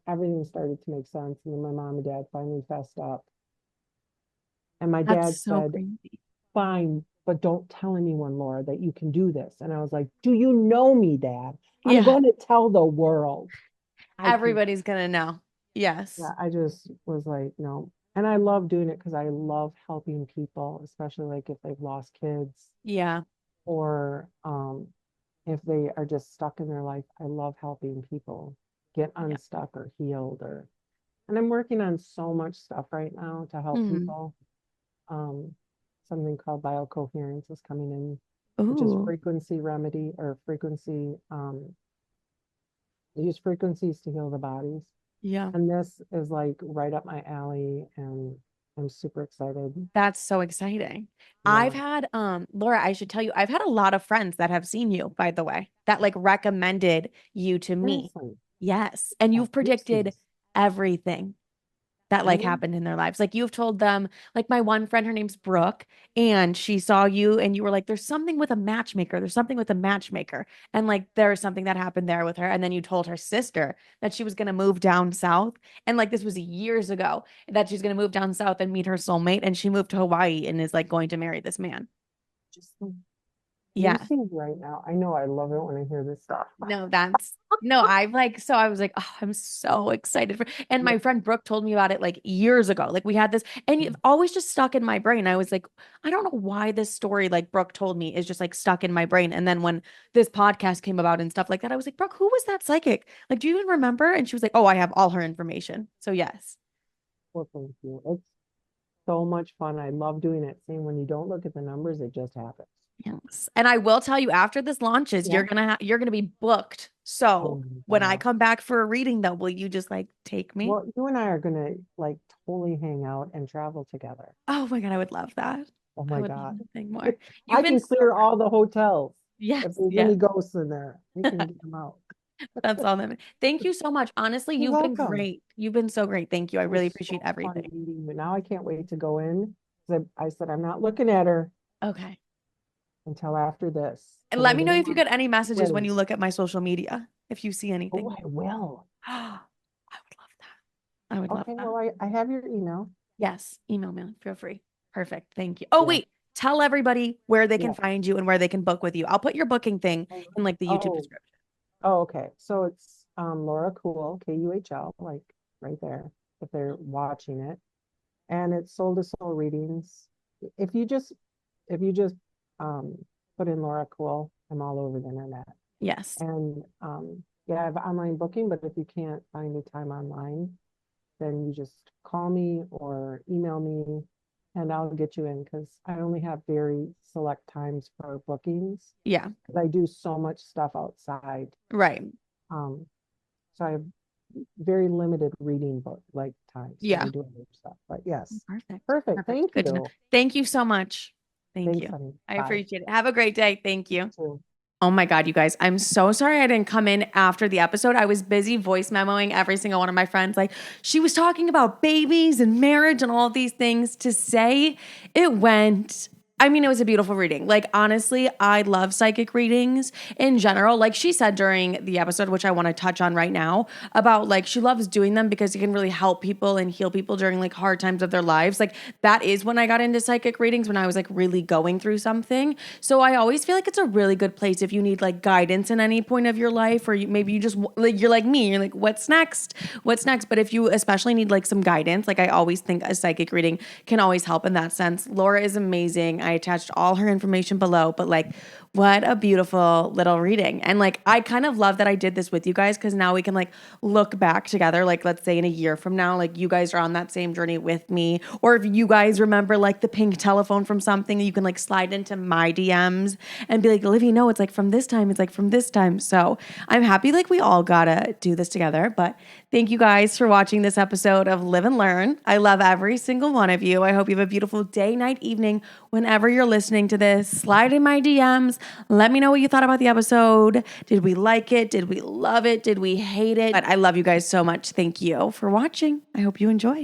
everything started to make sense. And then my mom and dad finally fessed up. And my That's dad so said, crazy. fine, but don't tell anyone, Laura, that you can do this. And I was like, do you know me, Dad? I'm Yeah. going to tell the world. I can't. Everybody's gonna know. Yes. Yeah, I just was like, no. And I love doing it because I love helping people, especially like if they've lost kids Yeah. or if they are just stuck in their life. I love helping people get Yeah. unstuck or healed or and I'm working on so much stuff right now to help Hmm. people. Um, Something called biocoherence is coming in, which is Ooh. frequency remedy or frequency. They use frequencies to heal the bodies. Yeah. And this is like right up my alley, and I'm super excited. That's so exciting. I've Yeah, had Laura, I should tell you, I've had a lot of friends that have seen you, by the way, that like recommended you to me. seriously. Yes. And Yeah, you've predicted oopsies. everything that like Really? happened in their lives. Like you've told them, like my one friend, her name's Brooke, and she saw you and you were like, there's something with a matchmaker. There's something with a matchmaker. And like there was something that happened there with her. And then you told her sister that she was gonna move down south. And like this was years ago that she's gonna move down south and meet her soulmate. And she moved to Hawaii and is like going to marry this man. Just Yeah. oopsies right now. I know I love it when I hear this stuff. No, that's no, I've like, so I was like, oh, I'm so excited for, and Yeah. my friend Brooke told me about it like years ago. Like we had this, and it's always just stuck in my brain. I was like, I don't know why this story, like Brooke told me, is just like stuck in my brain. And then when this podcast came about and stuff like that, I was like, Brooke, who was that psychic? Like, do you even remember? And she was like, oh, I have all her information. So yes. Well, thank you. It's so much fun. I love doing it. Seeing when you don't look at the numbers, it just happens. Yes. And I will tell you after this launches, Yeah. you're gonna be booked. Oh So my when I God. come back for a reading though, will you just like take me? Well, you and I are gonna like totally hang out and travel together. Oh my God, I would love that. Oh I my would love God. nothing more. You've I been can so clear great. all the hotels. If Yes, there's yes. any ghosts in there, we can get them out. That's all that. Thank you so much. Honestly, You're you've been welcome. great. You've been so great. Thank you. I It really was appreciate so fun everything. meeting you. Now I can't wait to go in. I said, I'm not looking at her Okay. until after this And because let I me don't know if you want get any messages when wedding. you look at my social media, if you see Oh, anything. I will. I would love that. I would love Okay, that. well, I have your email. Yes. Email me. Feel free. Perfect. Thank you. Oh, Yeah. wait. Tell everybody where they can Yeah. find you and where they can book with you. I'll put your booking thing in like the YouTube Oh, description. oh, okay. So it's Laura Cool, Kuhl, like right there, if they're watching it. And it's soul to soul readings. If you just if you just um put in Laura Cool, I'm all over the internet. Yes. And yeah, I have online booking, but if you can't find the time online, then you just call me or email me and I'll get you in because I only have very select times for bookings Yeah. because I do so much stuff outside. Right. Um, so I have very limited reading book like times because I Yeah. do other stuff. But yes, Perfect. perfect. Perfect. Thank Good to know. you. Thank you so much. Thank Thanks, you. honey. I Bye. appreciate it. Have a great day. Thank You you. too. Oh my God, you guys, I'm so sorry I didn't come in after the episode. I was busy voice memoing every single one of my friends. Like, she was talking about babies and marriage and all of these things. To say it went, I mean, it was a beautiful reading. Like, honestly, I love psychic readings in general. Like she said during the episode, which I want to touch on right now, about like she loves doing them because it can really help people and heal people during like hard times of their lives. Like, that is when I got into psychic readings, when I was like really going through something. So I always feel like it's a really good place if you need like guidance in any point of your life, or maybe you just like, you're like me, you're like, what's next? What's next? But if you especially need like some guidance, like I always think a psychic reading can always help in that sense. Laura is amazing. I attached all her information below, but like, what a beautiful little reading. And like, I kind of love that I did this with you guys, because now we can like look back together. Like, let's say in a year from now, like you guys are on that same journey with me. Or if you guys remember like the pink telephone from something, you can like slide into my DMs and be like, Livy, no, it's like from this time. It's like from this time. So I'm happy like we all gotta do this together. But thank you guys for watching this episode of Live and Learn. I love every single one of you. I hope you have a beautiful day, night, evening, whenever you're listening to this. Slide in my DMs. Let me know what you thought about the episode. Did we like it? Did we love it? Did we hate it? But I love you guys so much. Thank you for watching. I hope you enjoyed.